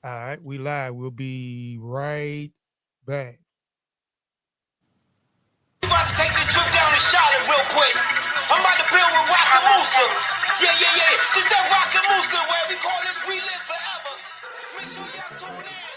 All right, we live. We'll be right back. About to take this trip down to Charlotte real quick. I'm about to build with Rak Musa. Yeah. This that Rak Musa where we call this We Live Forever. Make sure y'all tune in.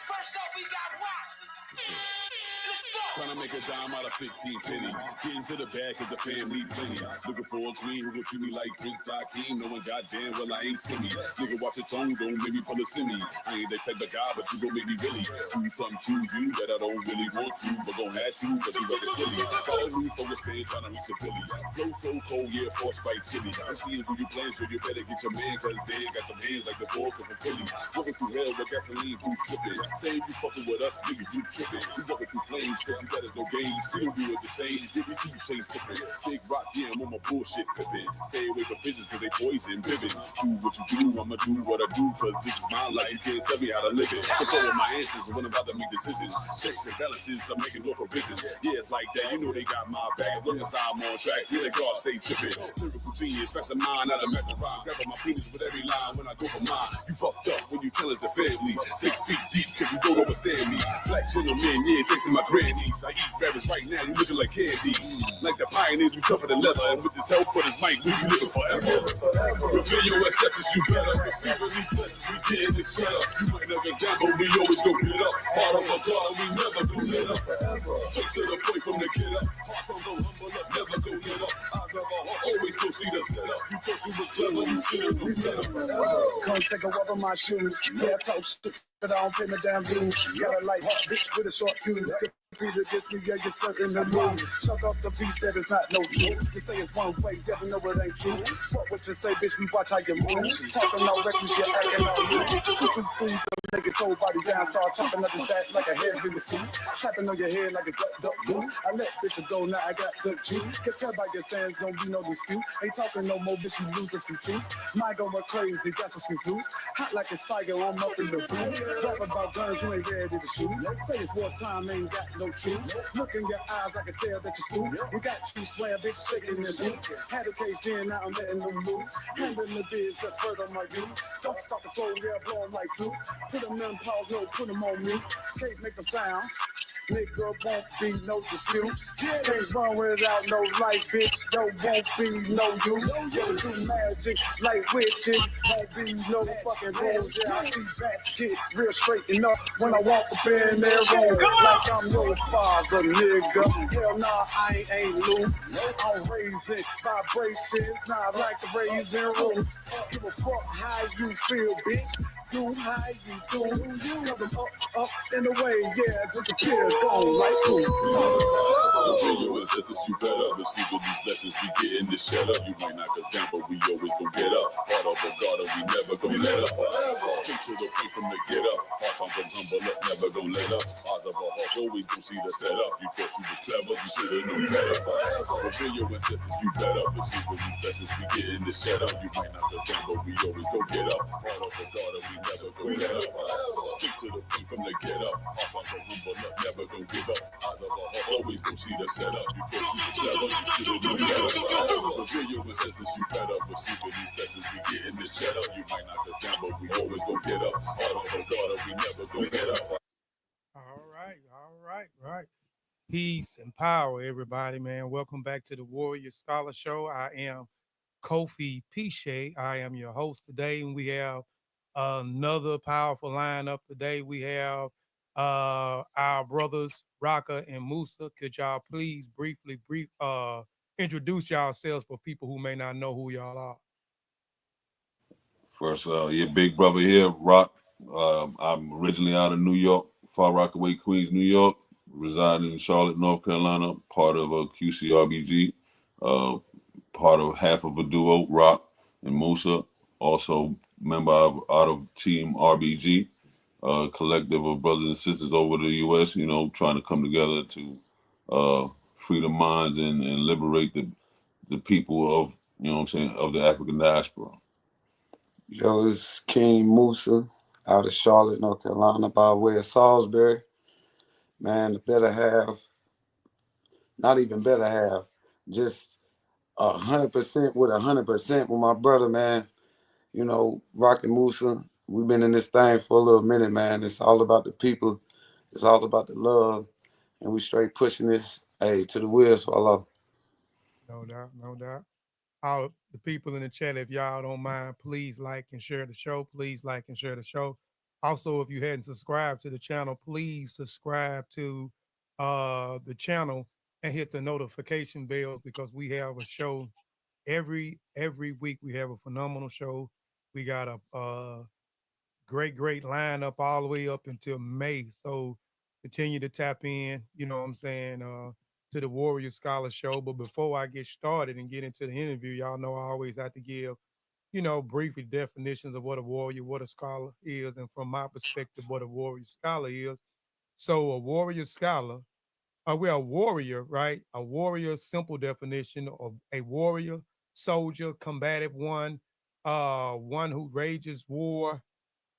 First up, we got Rak. Let's go. Trying to make a dime out of 15 pennies. Getting to the bag of the family plenty. Looking for a queen who will treat me like Prince Hakeem. Knowing goddamn well I ain't silly. Nigga, watch your tone, don't make me pull a semi. I ain't that type of guy, but you gon' make me really do something to you that I don't really want to, but gon' have to, cause you looking silly. Got a new focus page trying to reach a Billy. Flow so cold, yeah, frostbite chilly. I'm seeing through your plans, so you better get your mans, cause they got the hands like the ball from Philly. Walking through hell with gasoline, who's tripping? Say you fucking with us, nigga, you tripping. You walking through flames, so you better no games. We don't do it the same, give me two chains different. Big rock, yeah, I'm on my bullshit pippin'. Stay away from pigeons, cause they poison pivots. Do what you do, I'ma do what I do, cause this is my life. You can't tell me how to live it. Cause all of my answers when I'm about to make decisions. Checks and balances, I'm making no provisions. Yeah, it's like that, you know they got my back. As long as I'm on track, yeah, the God stay trippin'. Lyrical genius, that's the mind out of mess around. Grabbing my penis with every line when I go for mine. You fucked up when you tell us the family. 6 feet deep, cause you don't understand me. Black gentleman, yeah, thanks to my grannies. I eat rabbits right now, you looking like candy. Like the pioneers, we tougher than leather. And with this help for this mic, we be living forever. Reveal your ancestors, you better. Receiving these blessings, we getting this shut up. You might never down, but we always gon' get up. Heart of a God, we never gon' let up. Straight to the point from the get up. Hearts on the humble, us never gon' let up. Eyes of our heart, always gon' see the setup. You thought you was clever, you should've known better. Come take a walk on my shoes. Yeah, I talk shit, but I don't pay my damn dues. Got a light hot bitch with a short fuse. Either this me, yeah, you're certain the moves. Chuck off the beast that is not no truth. You say it's one way, never know it ain't true. Fuck what you say, bitch, we watch how you move. Talking all reckless, you're acting all loose. Two things that make your whole body down. Start chopping up his back like a head in the suit. Tapping on your head like a duck goose. I let Bishop go, now I got good juice. Can tell by your stance, don't be no dispute. Ain't talking no more, bitch, you lose a few tooth. Mind going crazy, got some confused. Hot like it's fire, I'm up in the booth. Rap about guns, you ain't ready to shoot. Say it's wartime, ain't got no truth. Look in your eyes, I can tell that you're spooked. You got you swear, bitch, shaking your boots. Had a cage in, now I'm letting them loose. Handling the biz, that's word on my youth. Don't stop the flow, yeah, blow them like flutes. Put them in pause, no, put them on mute. Can't make them sounds. Nigga, won't be no disputes. Can't run without no life, bitch. Yo, won't be no use. Yo, do magic like witches. Won't be no fucking rules. Yeah, I see bats get real straightened up when I walk up in their room. Like I'm your father, nigga. Hell nah, I ain't Lou. I'm raising vibrations, not like the raising roof. Give a fuck how you feel, bitch. Do how you do. Cause I'm up in the way, yeah, disappear, gone like who. Reveal your ancestors, you better. Receive these blessings, we getting this shut up. You might knock us down, but we always gon' get up. Heart of a God, we never gon' let up. Straight to the point from the get up. Hearts on the humble, us never gon' let up. Eyes of our heart, always gon' see the setup. You thought you was clever, you should've known better. Reveal your ancestors, you better. Receive these blessings, we getting this shut up. You might knock us down, but we always gon' get up. Heart of a God, we never gon' let up. Straight to the point from the get up. Hearts on the humble, us never gon' give up. Eyes of our heart, always gon' see the setup. You thought you was clever, you should've known better. Reveal your ancestors, you better. Receive these blessings, we getting this shut up. You might knock us down, but we always gon' get up. Heart of a God, we never gon' get up. All right. Peace and power, everybody, man. Welcome back to the Warrior Scholar Show. I am Kofi Piesie. I am your host today, and we have another powerful lineup today. We have our brothers Raka and Musa. Could y'all please briefly introduce yourselves for people who may not know who y'all are? First, your big brother here, Rock. I'm originally out of New York, Far Rockaway, Queens, New York. Residing in Charlotte, North Carolina. Part of a QC RBG. Part of half of a duo, Rock and Musa. Also member out of Team RBG, collective of brothers and sisters over the U.S. You know, trying to come together to free the minds and liberate the people of, you know what I'm saying, of the African diaspora. Yo, it's King Musa out of Charlotte, North Carolina, by way of Salisbury. Man, the better half, not even better half, just 100% with 100% with my brother, man. You know, Rak Musa, we've been in this thing for a little minute, man. It's all about the people. It's all about the love, and we straight pushing this, hey, to the wheels fall off. No doubt, no doubt. All the people in the chat, if y'all don't mind, please like and share the show. Please like and share the show. Also, if you hadn't subscribed to the channel, please subscribe to the channel and hit the notification bells because we have a show every week. We have a phenomenal show. We got a great lineup all the way up until May. So continue to tap in, you know what I'm saying, to the Warrior Scholar Show. But before I get started and get into the interview, y'all know I always have to give, briefly definitions of what a warrior, what a scholar is, and from my perspective, what a warrior scholar is. So a warrior scholar, we're a warrior, right? A warrior, simple definition of a warrior, soldier, combative one, one who rages war,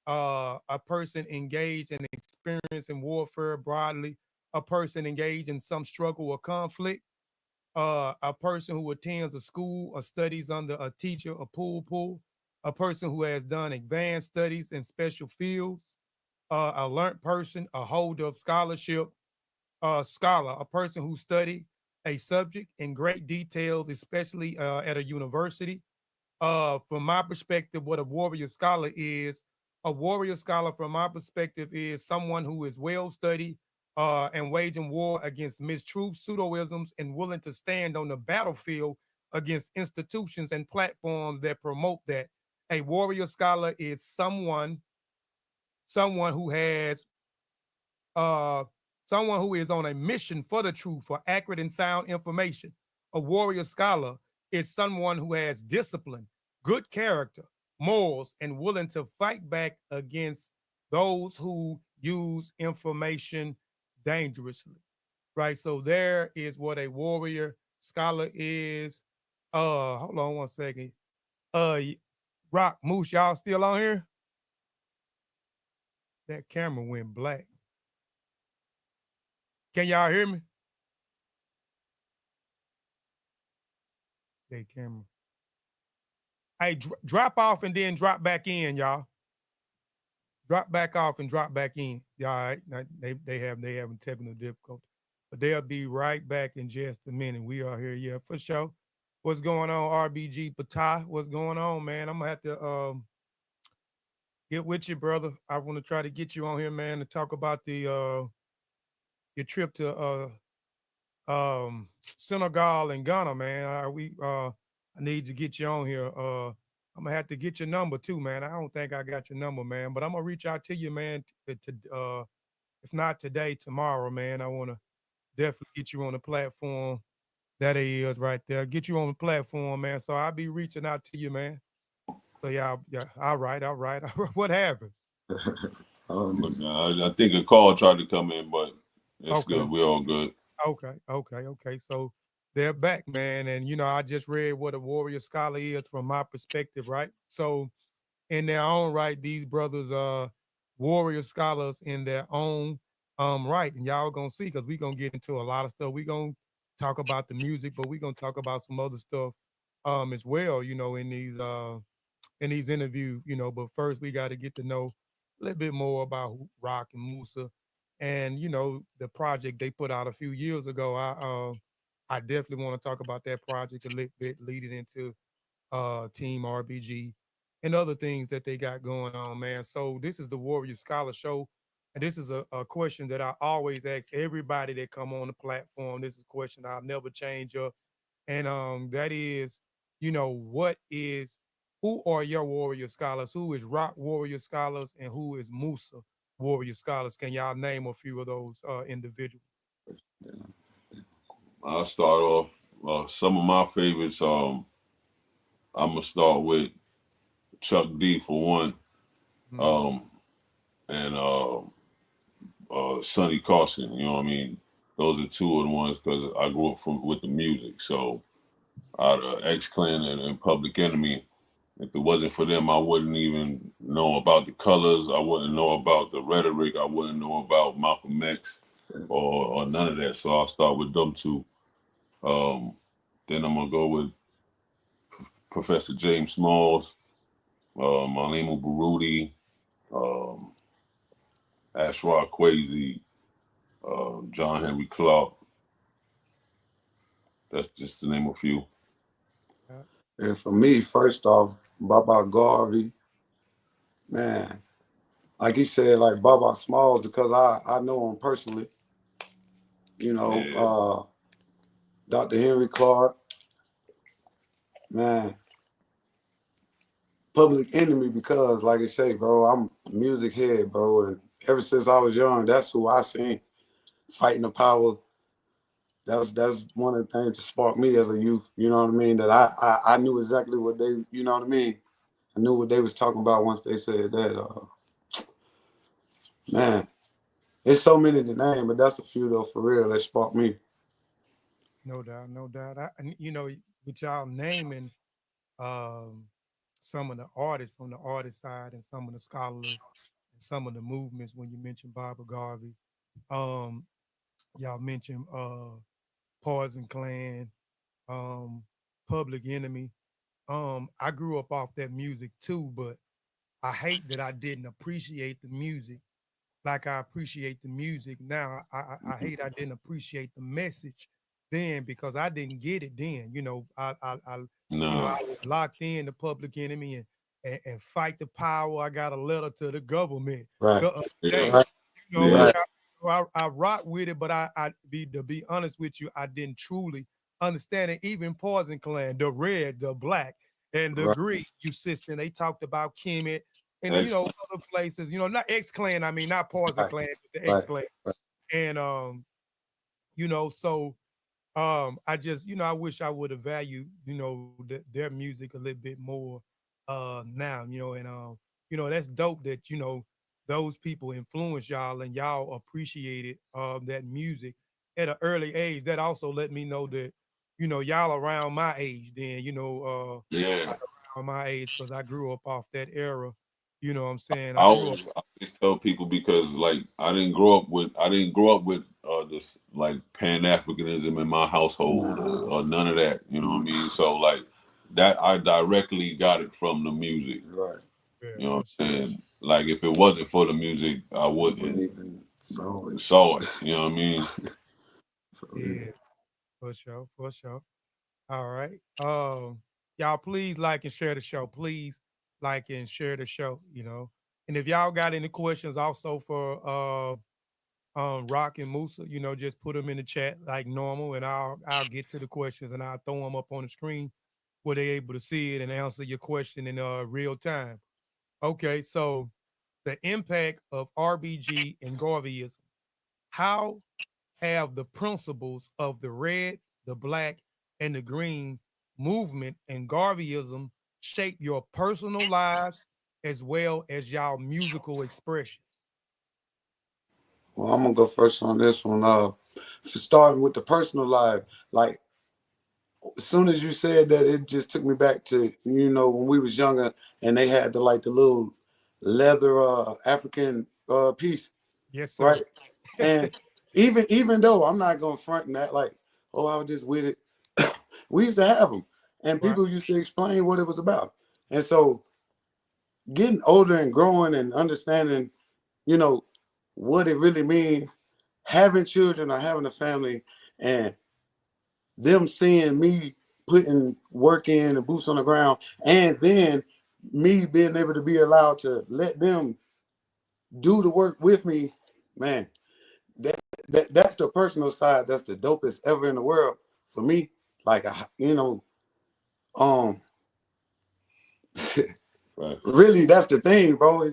a person engaged in experience in warfare broadly, a person engaged in some struggle or conflict, a person who attends a school or studies under a teacher, a pool, a person who has done advanced studies in special fields, a learned person, a holder of scholarship, a scholar, a person who studied a subject in great detail, especially at a university. From my perspective, what a warrior scholar, from my perspective, is someone who is well studied and waging war against mistruths, pseudoisms, and willing to stand on the battlefield against institutions and platforms that promote that. A warrior scholar is someone who has uh, someone who is on a mission for the truth, for accurate and sound information. A warrior scholar is someone who has discipline, good character, morals, and willing to fight back against those who use information dangerously. Right. So there is what a warrior scholar is. Hold on one second. Rak Musa, y'all still on here? That camera went black. Can y'all hear me? They camera. Hey, drop off and then drop back in, y'all. Drop back off and drop back in. Y'all, all right? Now, they having technical difficulty, but they'll be right back in just a minute. We are here, yeah, for sure. What's going on, RBG Patah? What's going on, man? I'm gonna have to get with you, brother. I want to try to get you on here, man, to talk about the your trip to Senegal and Ghana, man. I need to get you on here. I'm gonna have to get your number too, man. I don't think I got your number, man, but I'm gonna reach out to you, man. If not today, tomorrow, man. I want to definitely get you on the platform. That is right there. Get you on the platform, man. So I'll be reaching out to you, man. So yeah. All right. What happened? Look, I think a call tried to come in, but it's Okay. good. We're all good. Okay. So they're back, man. And I just read what a warrior scholar is from my perspective, right? So in their own right, these brothers are warrior scholars in their own right. And y'all gonna see because we're gonna get into a lot of stuff. We're gonna talk about the music, but we're gonna talk about some other stuff as well, in these interviews, but first we got to get to know a little bit more about Rak and Musa and the project they put out a few years ago. I definitely want to talk about that project a little bit leading into Team RBG and other things that they got going on, man. So this is the Warrior Scholar Show. And this is a question that I always ask everybody that come on the platform. This is a question I'll never change up. And that is, who are your warrior scholars? Who is Rak Warrior Scholars and who is Musa Warrior Scholars? Can y'all name a few of those individuals? I'll start off. Some of my favorites. I'm gonna start with Chuck D for one, and Sonny Carson. You know what I mean? Those are two of the ones because I grew up with the music. So out of X Clan and Public Enemy, if it wasn't for them, I wouldn't even know about the colors. I wouldn't know about the rhetoric. I wouldn't know about Malcolm X or none of that. So I'll start with them two. Then I'm gonna go with Professor James Smalls, Malemu Baruti, Ashra Kwesi, John Henry Clark. That's just to name a few. And for me, first off, Baba Garvey, man, like he said, like Baba Smalls, because I know him personally. You know, Dr. Henry Clark, man, Public Enemy, because like I say, bro, I'm a music head, bro, and ever since I was young, that's who I seen fighting the power. That's one of the things that sparked me as a youth. You know what I mean? That I knew exactly what they, you know what I mean? I knew what they was talking about once they said that. Man, it's so many to name, but that's a few though for real that sparked me. No doubt, no doubt. You know, with y'all naming um, some of the artists on the artist side and some of the scholars and some of the movements when you mentioned Barbara Garvey, um, y'all mentioned Poison Clan, um, Public Enemy. I grew up off that music too, but I hate that I didn't appreciate the music like I appreciate the music now. I hate I didn't appreciate the message then because I didn't get it then. You know, No. I was locked in the Public Enemy and fight the power. I got a letter to the government Right. the other day. Yeah. You know, Yeah. I rock with it, but to be honest with you, I didn't truly understand it. Even Poison Clan, the red, the black, and the Right. green, you sister, they talked about Kemet and you know Excellent. other places, you know, not X Clan, I mean not Poison Right. Clan, but the X Right. Clan. Right. And you know, so I just, you know, I wish I would have valued, you know, their music a little bit more now, you know, and you know, that's dope that, you know, those people influence y'all and y'all appreciated that music at an early age. That also let me know that, you know, y'all around my age then, you know, Yeah. around my age because I grew up off that era. You know what I'm saying? I I grew up. always tell people because like I didn't grow up with this like Pan Africanism in my household or none of that. You know what I mean? So like that I directly got it from the music. Right. Yeah, You know for what I'm sure. saying? Like if it wasn't for the music, I Wouldn't wouldn't even saw it. saw it. You know what I mean? For real. Yeah, for sure, for sure. All right. Y'all please like and share the show. Please like and share the show, you know. And if y'all got any questions also for Rock and Musa, you know, just put them in the chat like normal and I'll get to the questions and I'll throw them up on the screen where they able to see it and answer your question in real time. Okay, so the impact of RBG and Garveyism. How have the principles of the red, the black, and the green movement and Garveyism shape your personal lives as well as y'all musical expressions? Well, I'm gonna go first on this one. For starting with the personal life, like as soon as you said that, it just took me back to when we was younger and they had the little leather African piece, Yes, sir. right? And even though I'm not gonna front and that like, oh, I was just with it. We used to have them, and Right. people used to explain what it was about. And so, getting older and growing and understanding, you know, what it really means, having children or having a family, and them seeing me putting work in and boots on the ground, and then me being able to be allowed to let them do the work with me, man. That's the personal side. That's the dopest ever in the world for me. Like um, Right. really, that's the thing, bro.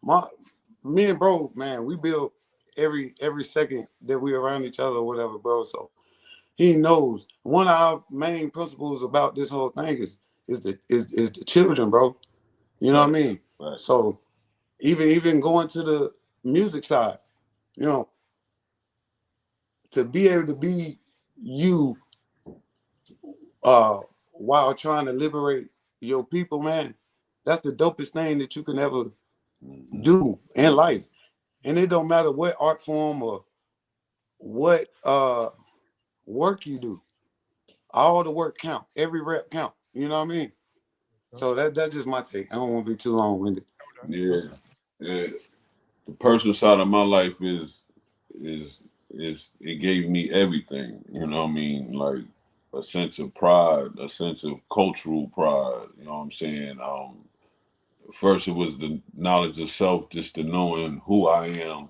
My me and bro, man, we build every second that we around each other or whatever, bro. So he knows one of our main principles about this whole thing is the children, bro. You know what I Right. mean? Right. So even going to the music side, you know, to be able to be you while trying to liberate your people, man, that's the dopest thing that you can ever Mm-hmm. do in life. And it don't matter what art form or what work you do. All the work count. Every rep count. You know what I mean? No So that's just my take. I don't want to be too long winded. doubt, no Yeah. doubt. the personal side of my life is it gave me everything. You know what I mean? Like a sense of pride, a sense of cultural pride. You know what I'm saying? First, it was the knowledge of self, just the knowing who I am,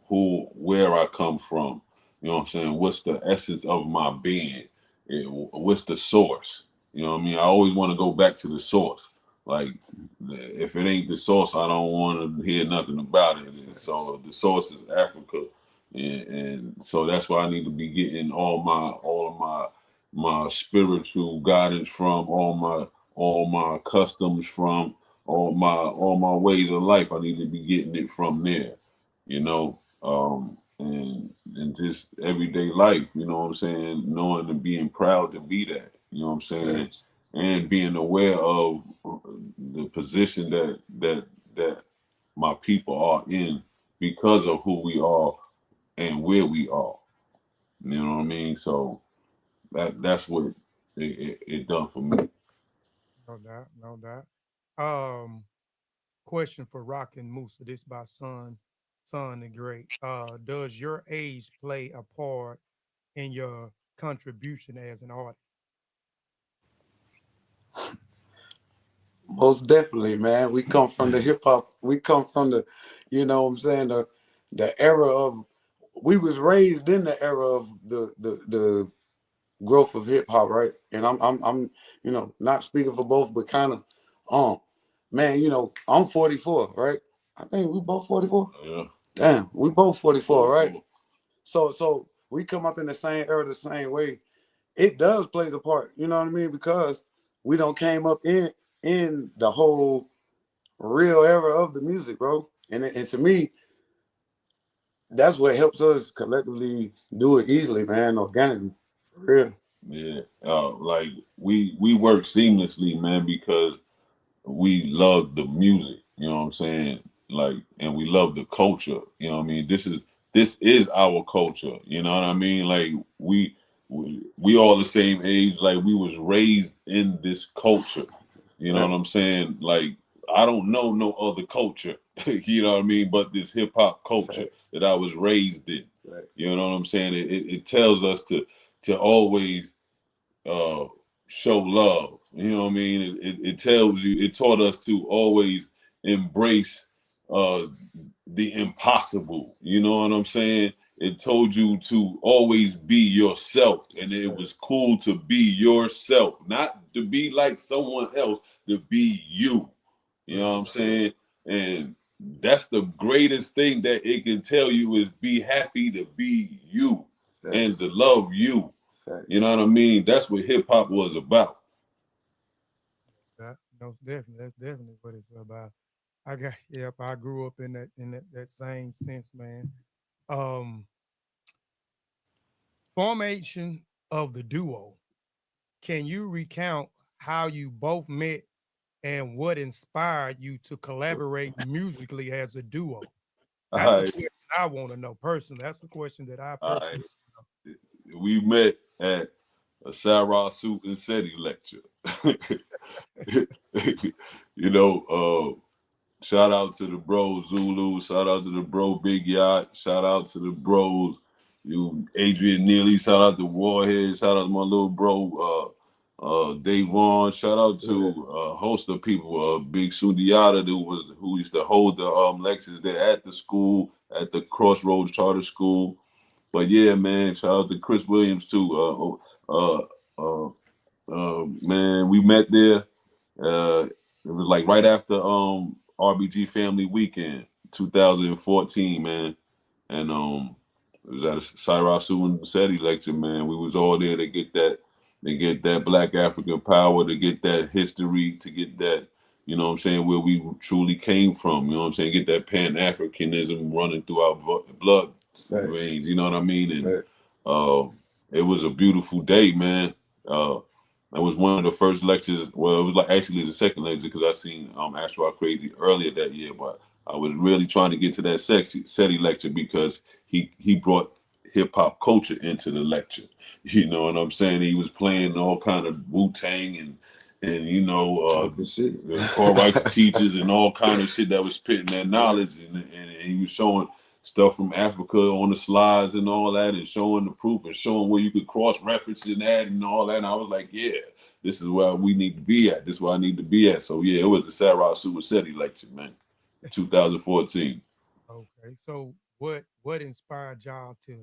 where I come from. You know what I'm saying? What's the essence of my being? What's the source? You know what I mean? I always want to go back to the source. Like, if it ain't the source, I don't want to hear nothing about it. And so the source is Africa, and so that's why I need to be getting all of my spiritual guidance from, all my customs from, all my ways of life. I need to be getting it from there, you know, and just everyday life. You know what I'm saying? Knowing and being proud to be that. You know what I'm saying? Yes. And being aware of the position that my people are in because of who we are and where we are. You know what I mean? So that's what it done for me. No doubt, no doubt. Um, Question for Rock and Musa. This by Son the Great. Does your age play a part in your contribution as an artist? Most definitely, man. We come from the hip hop. We come from the, you know what I'm saying, the era of, we was raised in the era of the growth of hip hop, right? And I'm you know, not speaking for both, but kind of man, you know, I'm 44, right? I think we both 44. Yeah. Damn, we both 44, right? So we come up in the same era the same way. It does play the part, you know what I mean? Because we don't came up in the whole real era of the music, bro. And to me, that's what helps us collectively do it easily, man, organically. For real. Yeah. Like we work seamlessly, man, because we love the music, you know what I'm saying? Like, and we love the culture, you know what I mean? This is our culture, you know what I mean? Like we all the same age, like we was raised in this culture, you know Right. what I'm saying? Like I don't know no other culture, you know what I mean, but this hip hop culture Facts. that I was raised in. Right. You know what I'm saying? It tells us to always uh, show love. You know what I mean? It tells you, it taught us to always embrace uh, the impossible. You know what I'm saying? It told you to always be yourself, and it was cool to be yourself, not to be like someone else, to be you. You know what I'm saying? And that's the greatest thing that it can tell you is be happy to be you and to love you. You know what I mean? That's what hip hop was about. That no, definitely. That's definitely what it's about. I got yep. I grew up in that same sense, man. Um, Formation of the duo. Can you recount how you both met and what inspired you to collaborate musically as a duo? All That's the right, question I want to know personally. That's the question that I all right. personally We met at a Sarah Suit and SETI lecture. you know, shout out to the bros Zulu. Shout out to the bro Big Yacht. Shout out to the bros, you Adrian Neely. Shout out to Warhead. Shout out to my little bro Dave Vaughn. Shout out to a host of people. Big Sudiata who used to hold the lectures there at the school, at the Crossroads Charter School. But yeah, man, shout out to Chris Williams too. Man, we met there. It was like right after RBG Family Weekend, 2014, man. And it was at a Cyrasu and SETI lecture, man. We was all there to get that Black African power, to get that history, to get that, you know what I'm saying, where we truly came from, you know what I'm saying, get that Pan-Africanism running through our blood veins, you know what I mean? And uh, it was a beautiful day, man. That was one of the first lectures. Well, it was like actually the second lecture because I seen Astro Crazy earlier that year, but I was really trying to get to that SETI lecture because he brought hip hop culture into the lecture. You know what I'm saying? He was playing all kind of Wu Tang and you know, shit. the core rights teachers and all kind of shit that was spitting that knowledge, and he was showing stuff from Africa on the slides and all that, and showing the proof and showing where you could cross reference and that and all that. And I was like, yeah, this is where we need to be at. This is where I need to be at. So yeah, it was the Sarah Suicide lecture, man, 2014. Okay, so what inspired y'all to,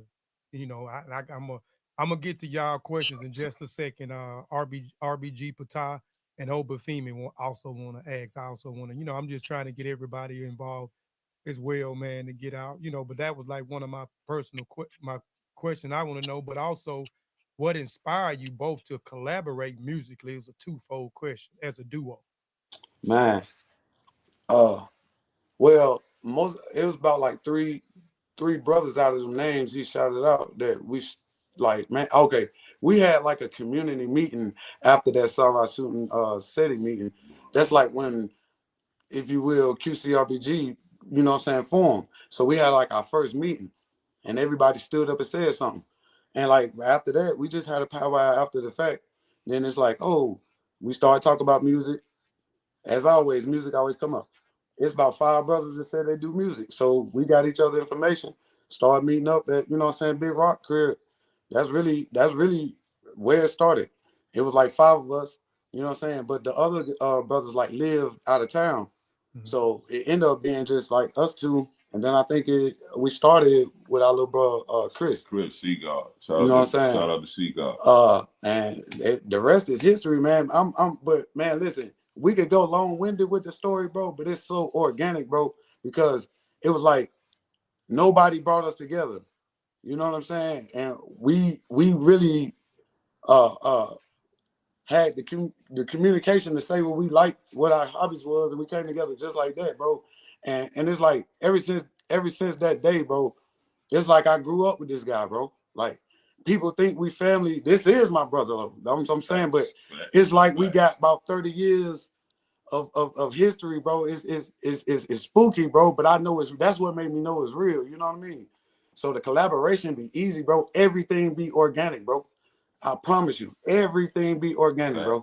you know, I'm gonna get to y'all questions in just a second. RBG Patah and Obafemi also want to ask. I also want to, you know, I'm just trying to get everybody involved as well, man, to get out, you know. But that was like one of my personal my question I want to know. But also, what inspired you both to collaborate musically? It was a twofold question as a duo. Man, well, it was about like three brothers out of them names he shouted out that we like, man, okay. We had like a community meeting after that Sarah shooting SETI meeting. That's like when, if you will, QCRBG, you know what I'm saying, formed. So we had like our first meeting and everybody stood up and said something. And like after that, we just had a powwow after the fact. Then it's like, oh, we started talking about music. As always, music always come up. It's about 5 brothers that said they do music. So we got each other information, started meeting up at, you know what I'm saying, Big Rock crib. That's really where it started. It was like 5 of us, you know what I'm saying? But the other brothers like lived out of town. So it ended up being just like us two. And then I think we started with our little bro, Chris Seagull. You know what I'm saying? Shout out to Seagull. And the rest is history, man. But man, listen, we could go long-winded with the story, bro, but it's so organic, bro, because it was like nobody brought us together. You know what I'm saying? And we really had the communication to say what we liked, what our hobbies was, and we came together just like that, bro. And it's like ever since that day, bro, it's like I grew up with this guy, bro. Like people think we family. This is my brother, though. That's what I'm saying. But it's like we got about 30 years of history, bro. It's spooky, bro. But I know that's what made me know it's real. You know what I mean? So the collaboration be easy, bro. Everything be organic, bro. I promise you, everything be organic, bro.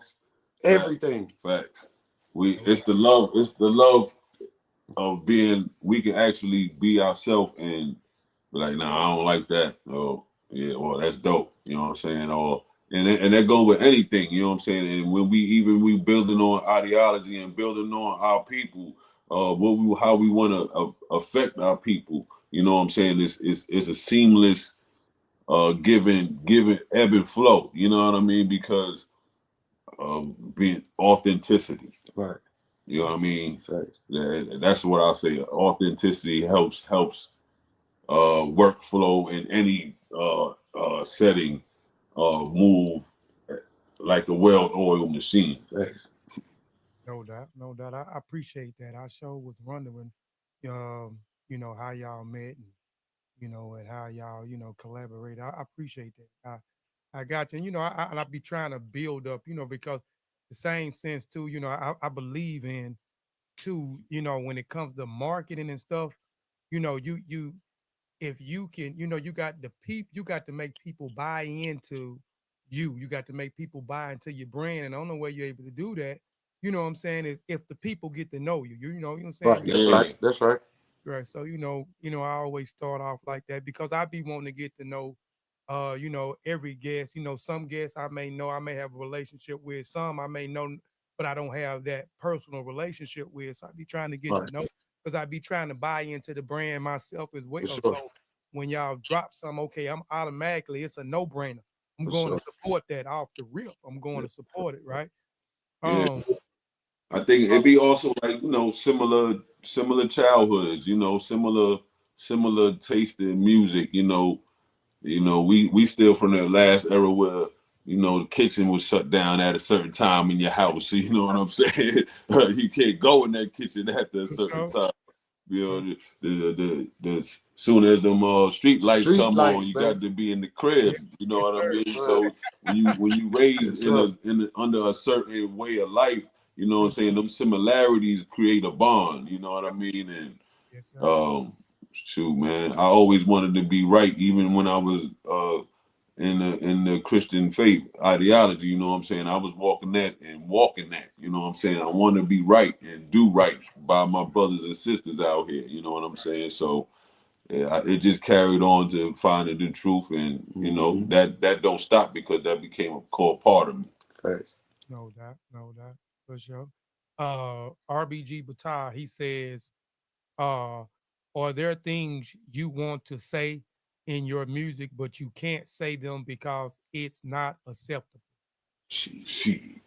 Everything. Facts. It's the love of being. We can actually be ourselves and be like, nah, I don't like that. Or yeah, well, that's dope. You know what I'm saying? Or and that go with anything. You know what I'm saying? And when we building on ideology and building on our people, how we want to affect our people. You know what I'm saying? It's a seamless giving ebb and flow. You know what I mean? Because being authenticity. Right. You know what I mean? That's what I say. Authenticity helps workflow in any setting move like a well-oiled machine. Thanks. No doubt, no doubt. I appreciate that. I sure was wondering, you know, how y'all met and, you know, and how y'all, you know, collaborate. I appreciate that. I got you. And, you know, I be trying to build up, you know, because the same sense too, you know, I believe in too, you know, when it comes to marketing and stuff, you know, you if you can, you know, you got to make people buy into you. You got to make people buy into your brand. And the only way you're able to do that, you know what I'm saying, is if the people get to know you. You know what I'm saying? Right. That's right. Right. So, I always start off like that because I be wanting to get to know you know, every guest. You know, some guests I may know, I may have a relationship with, some I may know, but I don't have that personal relationship with. So I be trying to get to know because I be trying to buy into the brand myself as well. Sure. So when y'all drop some, okay, I'm automatically, it's a no-brainer. I'm going to support that off the rip. I'm going to support it, right? Yeah. I think it'd be also like, you know, similar childhoods, you know, similar taste in music, you know, we still from the last era where, you know, the kitchen was shut down at a certain time in your house. You know what I'm saying? You can't go in that kitchen after a certain time. You know, the soon as them street lights come on, you got to be in the crib. You know what I mean? So when you raised under a certain way of life, you know what I'm saying, them similarities create a bond. You know what I mean? And shoot, man, I always wanted to be right, even when I was in the Christian faith ideology, you know what I'm saying? I was walking that, you know what I'm saying? I want to be right and do right by my brothers and sisters out here, you know what I'm saying? So yeah, it just carried on to finding the truth, and you know that don't stop because that became a core part of me. Thanks. No doubt, for sure. RBG Batar, he says, are there things you want to say in your music, but you can't say them because it's not acceptable? She.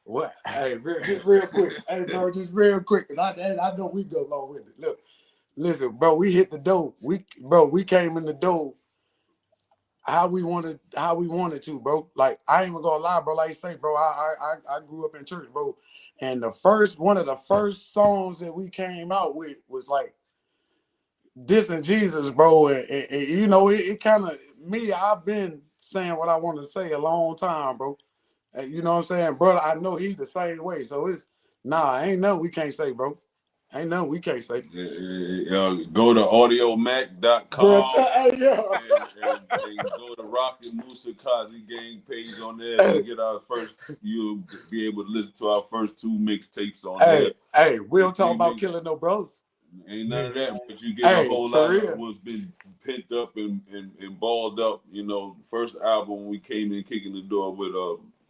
What? Hey, just real quick. Hey, bro, just real quick. And I know we go along with it. Look, listen, bro, we hit the door. We came in the door how we wanted to, bro. Like, I ain't even gonna lie, bro. Like you say, bro, I grew up in church, bro. And one of the first songs that we came out with was like dissing Jesus, bro. And you know, it kind of me, I've been saying what I want to say a long time, bro. And you know what I'm saying, brother? I know he's the same way. So it's ain't nothing we can't say, bro. Ain't nothing we can't say. Go to audiomac.com Bro, and go to Rak Musa Kazi Gang page on there to get our first. You'll be able to listen to our first 2 mixtapes on there. Hey, we don't talk about killing no brothers. Ain't none of that, but you get a whole lot real. of what's been pent up and balled up. You know, first album we came in kicking the door with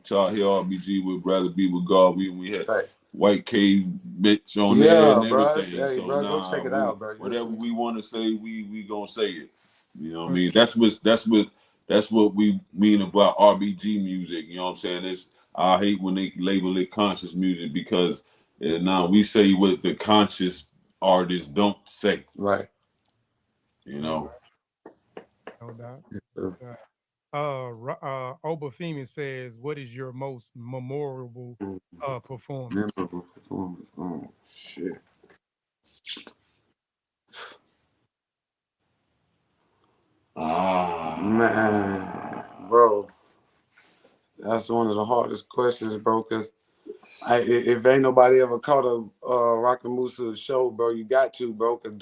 Charlie RBG would rather be with Garvey, and we had White Cave Mitch on there and everything. Hey, so bro, go check it out, bro. Whatever we want to say, we gonna say it. You know what I mean? That's what we mean about RBG music. You know what I'm saying? I hate when they label it conscious music because now we say what the conscious artists don't say. Right. You know. No doubt. Obafemi says, "What is your most memorable performance?" Memorable performance. Oh shit. Man, bro, that's one of the hardest questions, bro. Cause if ain't nobody ever caught a Rak Musa show, bro, you got to, bro. Cause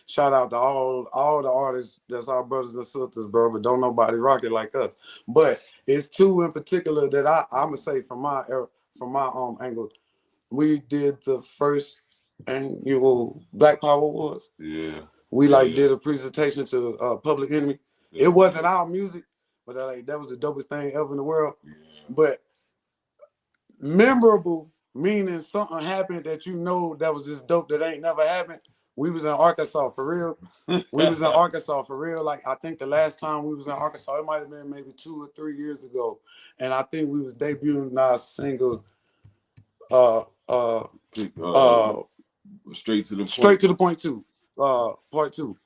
shout out to all the artists that's our brothers and sisters, bro. But don't nobody rock it like us. But it's 2 in particular that I'm gonna say from my angle. We did the first annual Black Power Awards. Yeah. We did a presentation to Public Enemy. Yeah. It wasn't our music, but that was the dopest thing ever in the world. Yeah. But memorable, meaning something happened that you know that was just dope that ain't never happened. We was in Arkansas for real. Like, I think the last time we was in Arkansas, it might have been maybe 2 or 3 years ago. And I think we was debuting our single Straight to the Point 2, part 2.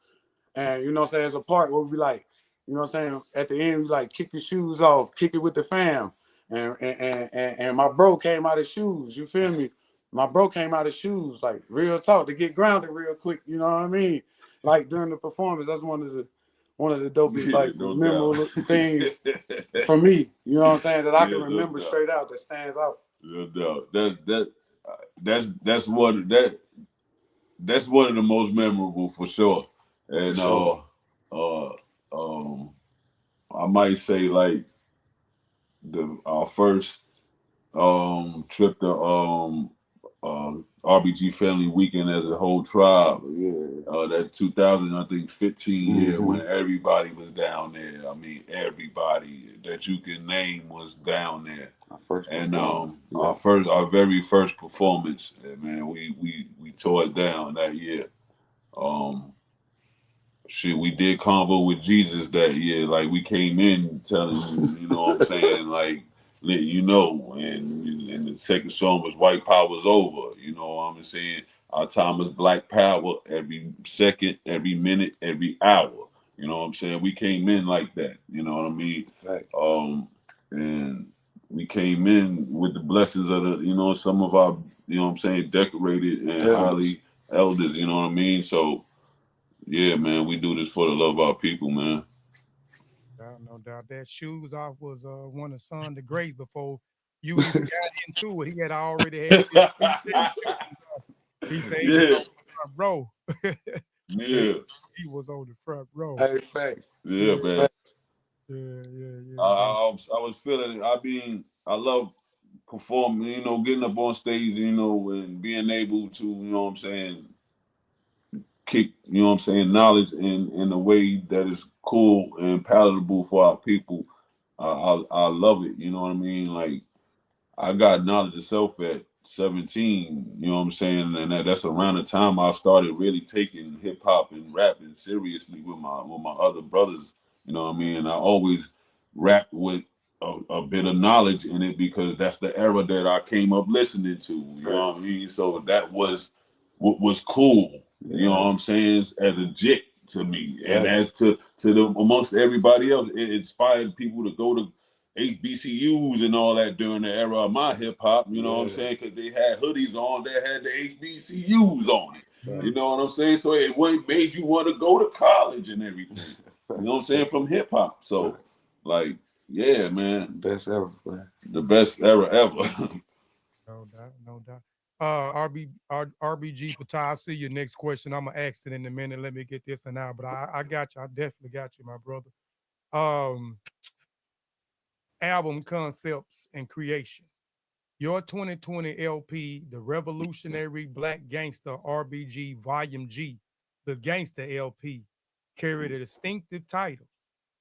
And you know what I'm saying, there's a part where we like, you know what I'm saying, at the end we like kick your shoes off, kick it with the fam. And my bro came out of shoes, you feel me? My bro came out of shoes, like real talk, to get grounded real quick, you know what I mean? Like during the performance, that's one of the dopest, like memorable things for me, you know what I'm saying, that I can remember straight out, that stands out. No doubt. That's one of the most memorable for sure. And I might say like our first trip to RBG Family Weekend as a whole tribe. That 2015 year when everybody was down there. I mean, everybody that you can name was down there. Our very first performance, man, we tore it down that year. We did Convo with Jesus that year. Like, we came in telling you, you know what I'm saying, like, let you know. And the second song was White Power's Over. You know what I'm saying? Our time is Black Power every second, every minute, every hour. You know what I'm saying? We came in like that. You know what I mean? And we came in with the blessings of some of our, you know what I'm saying, decorated and highly elders. You know what I mean? So, yeah, man, we do this for the love of our people, man. No doubt. That Shoes Off was one of Son the Great before you even got into it. He had already had his shoes off. He said, bro. Yeah. He was on the front row. Hey, facts. Yeah, man. Yeah. I was feeling it. I love performing, you know, getting up on stage, you know, and being able to, you know what I'm saying, kick, you know what I'm saying, knowledge in a way that is cool and palatable for our people. I love it, you know what I mean? Like, I got knowledge of self at 17, you know what I'm saying? And that's around the time I started really taking hip hop and rapping seriously with my other brothers, you know what I mean? And I always rapped with a bit of knowledge in it because that's the era that I came up listening to, you know what I mean? So that was what was cool, you know what I'm saying, as a jit to me. And as to the amongst everybody else, it inspired people to go to HBCUs and all that during the era of my hip hop, you know what I'm saying? Because they had hoodies on that had the HBCUs on it. You know what I'm saying? So it made you want to go to college and everything. You know what I'm saying? From hip hop. So, like, yeah, man. Best ever, man. The best era ever. No doubt. RBG Patai, I see your next question. I'm gonna ask it in a minute. Let me get this and out. But I got you. I definitely got you, my brother. Album concepts and creation. Your 2020 LP, the Revolutionary Black Gangsta RBG Volume G, the Gangsta LP, carried a distinctive title.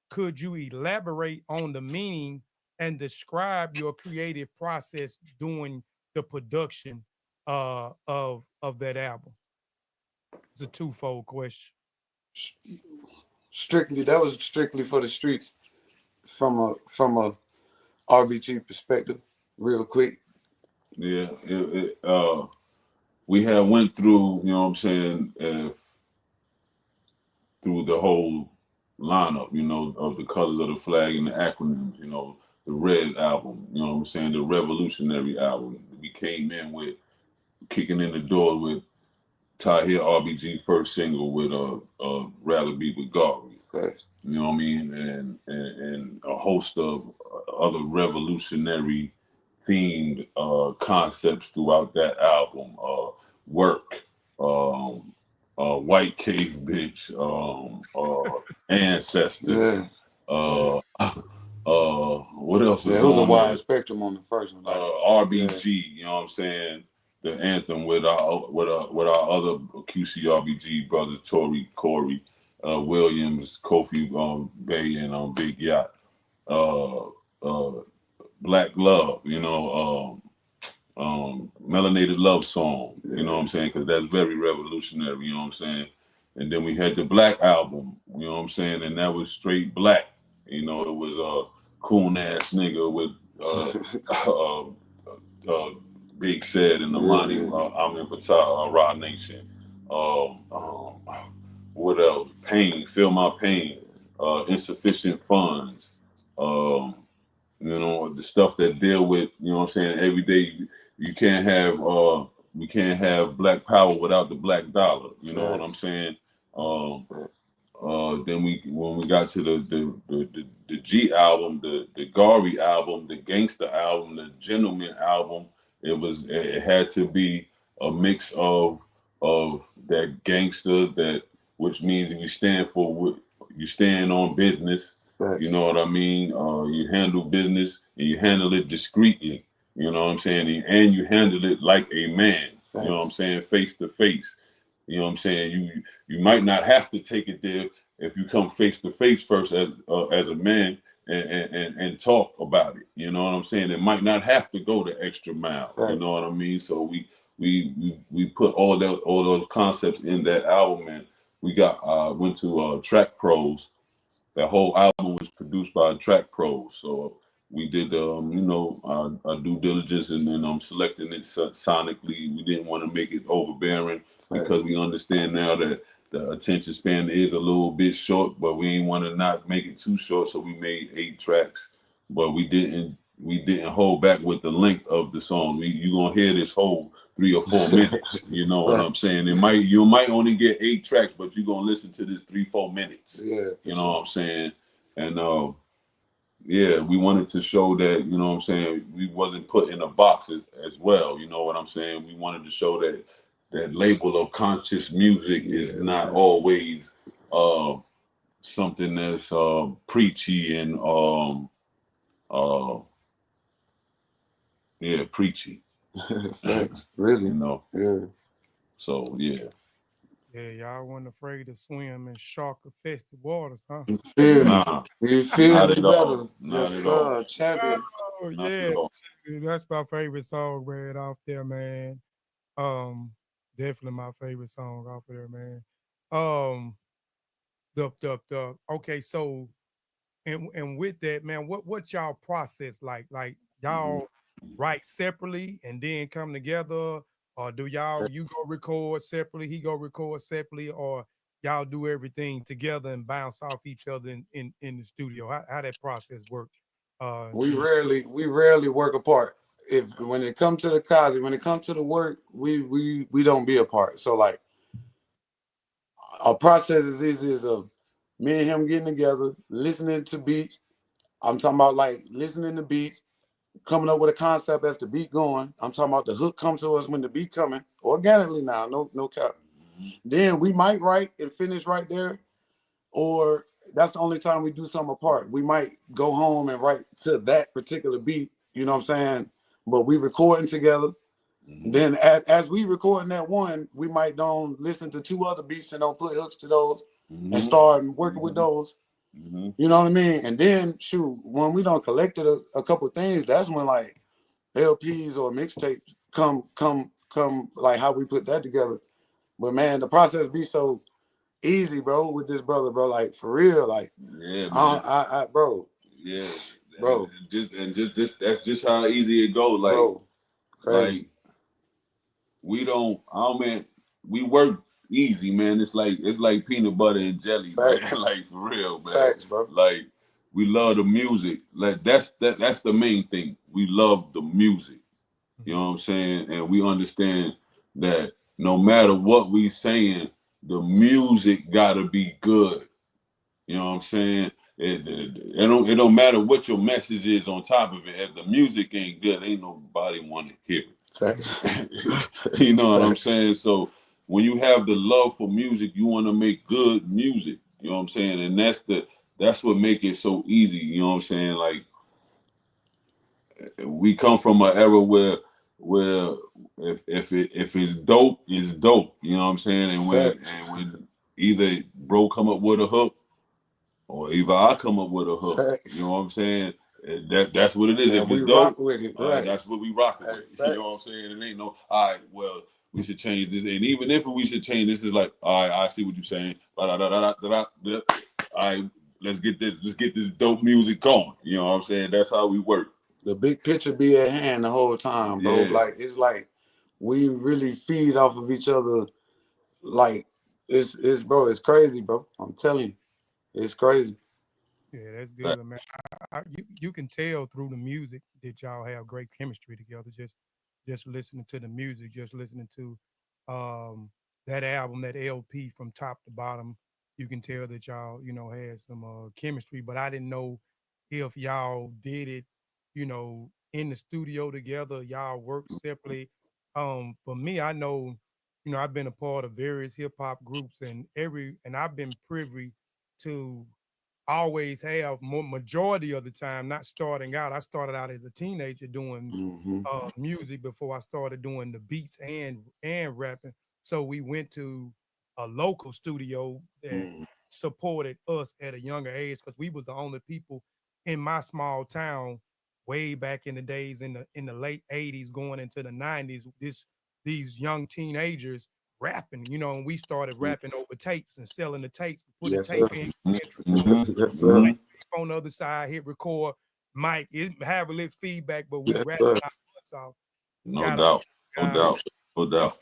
Could you elaborate on the meaning and describe your creative process during the production of that album? It's a twofold question. That was strictly for the streets from a RBG perspective, real quick. Yeah, we had went through, you know what I'm saying, through the whole lineup, you know, of the colors of the flag and the acronyms, you know, the Red album, you know what I'm saying, the Revolutionary album. We came in with kicking in the door with Tahir RBG first single with Rather Be with Garvey. Okay. You know what I mean? And a host of other revolutionary themed concepts throughout that album. Work, White Cave Bitch, Ancestors. What else was it was on a wide there? spectrum on the first one. RBG, you know what I'm saying? The anthem with our other QCRBG brothers, Tory, Corey, Williams, Kofi Bay, and Big Yacht. Black Love, you know, Melanated Love Song, you know what I'm saying? Because that's very revolutionary, you know what I'm saying? And then we had the Black album, you know what I'm saying? And that was straight black. You know, it was a coon ass nigga with Big Said and the Monty, I'm in Raw Nation. What else? Pain, Feel My Pain, Insufficient Funds. You know, the stuff that deal with, you know what I'm saying, every day you can't have we can't have black power without the black dollar. You know what I'm saying? Then when we got to the G album, the Garvey album, the Gangsta album, the Gentleman album, it had to be a mix of that gangster, that which means you stand for, you stand on business. You know what I mean? You handle business and you handle it discreetly. You know what I'm saying? And you handle it like a man. You know what I'm saying? Face to face. You know what I'm saying? You might not have to take it there if you come face to face first as a man and talk about it. You know what I'm saying? It might not have to go the extra mile. You know what I mean? So we put all those concepts in that album, and we went to Track Pros. That whole album was produced by Track Pros. So we did, you know, our due diligence, and then selecting it sonically. We didn't want to make it overbearing because we understand now that the attention span is a little bit short, but we didn't want to not make it too short. So we made 8 tracks, but we didn't hold back with the length of the song. You're gonna hear this whole 3 or 4 minutes. You know what I'm saying? You might only get 8 tracks, but you're gonna listen to this 3-4 minutes. Yeah, you know what I'm saying? And yeah, we wanted to show that, you know what I'm saying, we wasn't put in a box as well. You know what I'm saying? We wanted to show that that label of conscious music is not always something that's preachy and preachy. Facts, really. You know. Yeah. So yeah. Yeah, y'all wasn't afraid to swim in shark-infested waters, huh? You feel me? Nah, You feel not me, at brother? all. Not Yes, at all. sir. Champion. Oh Not yeah, at all. that's my favorite song, man. Off there, man. Um, Definitely my favorite song off there, man. Um, dup. Okay, so and with that, man, what y'all process like? Like Mhm. y'all write separately and then come together, or do y'all you go record separately, he go record separately, or y'all do everything together and bounce off each other in the studio? How that process work? We In rarely work apart. If when it comes to the Kazi, when it comes to the work, we don't be apart. So like our process is easy as a me and him getting together, listening to beats. I'm talking about like listening to beats, coming up with a concept as the beat going. I'm talking about the hook comes to us when the beat coming organically now, no cap. Then we might write and finish right there, or that's the only time we do something apart. We might go home and write to that particular beat, you know what I'm saying? But we recording together. Then as we recording that one, we might don't listen to two other beats and don't put hooks to those and start working with those. You know what I mean? And then shoot, when we don't collected a couple things, that's when like LPs or mixtapes come like how we put that together. But man, the process be so easy, bro, with this brother, bro. Like for real, like Yeah, man. bro. Yeah, Bro. and just that's just how easy it go. Like, Bro, crazy. like we don't. Oh man, we work easy, man. It's like peanut butter and jelly, Facts. man. Like for real, man. Facts, bro. Like we love the music. Like that's the main thing. We love the music. You know what I'm saying? And we understand that no matter what we saying, the music gotta be good. You know what I'm saying? It don't matter what your message is on top of it. If the music ain't good, ain't nobody want to hear Facts. it. You know what I'm saying? So when you have the love for music, you want to make good music. You know what I'm saying? And that's what make it so easy. You know what I'm saying? Like we come from an era where if it's dope, it's dope. You know what I'm saying? And when either bro come up with a hook or either I come up with a hook. Facts. You know what I'm saying? That's what it is. And if we it's rock dope, with it, right? that's what we rocking with. Facts. You know what I'm saying? It ain't no, all right, well, we should change this. And even if we should change this, is like, all right, I see what you're saying. All right, let's get this dope music going. You know what I'm saying? That's how we work. The big picture be at hand the whole time, bro. Yeah. Like it's like we really feed off of each other. Like it's bro, it's crazy, bro. I'm telling you, it's crazy. Yeah, that's good, man. You can tell through the music that y'all have great chemistry together. Just listening to the music, just listening to that album, that LP from top to bottom, you can tell that y'all had some chemistry. But I didn't know if y'all did it, in the studio together. Y'all work separately. For me, I know, I've been a part of various hip hop groups, and I've been privy to always have more majority of the time, not starting out. I started out as a teenager doing music before I started doing the beats and rapping. So we went to a local studio that supported us at a younger age because we was the only people in my small town way back in the days in the late 80s going into the 90s. These young teenagers rapping, and we started rapping over tapes and selling the tapes, put the Yes, sir. tape in, Yes, sir. on the other side, hit record, mic, it have a little feedback, but we Yes, rapping sir. our butts off. No Got doubt. No guys. doubt. No So doubt.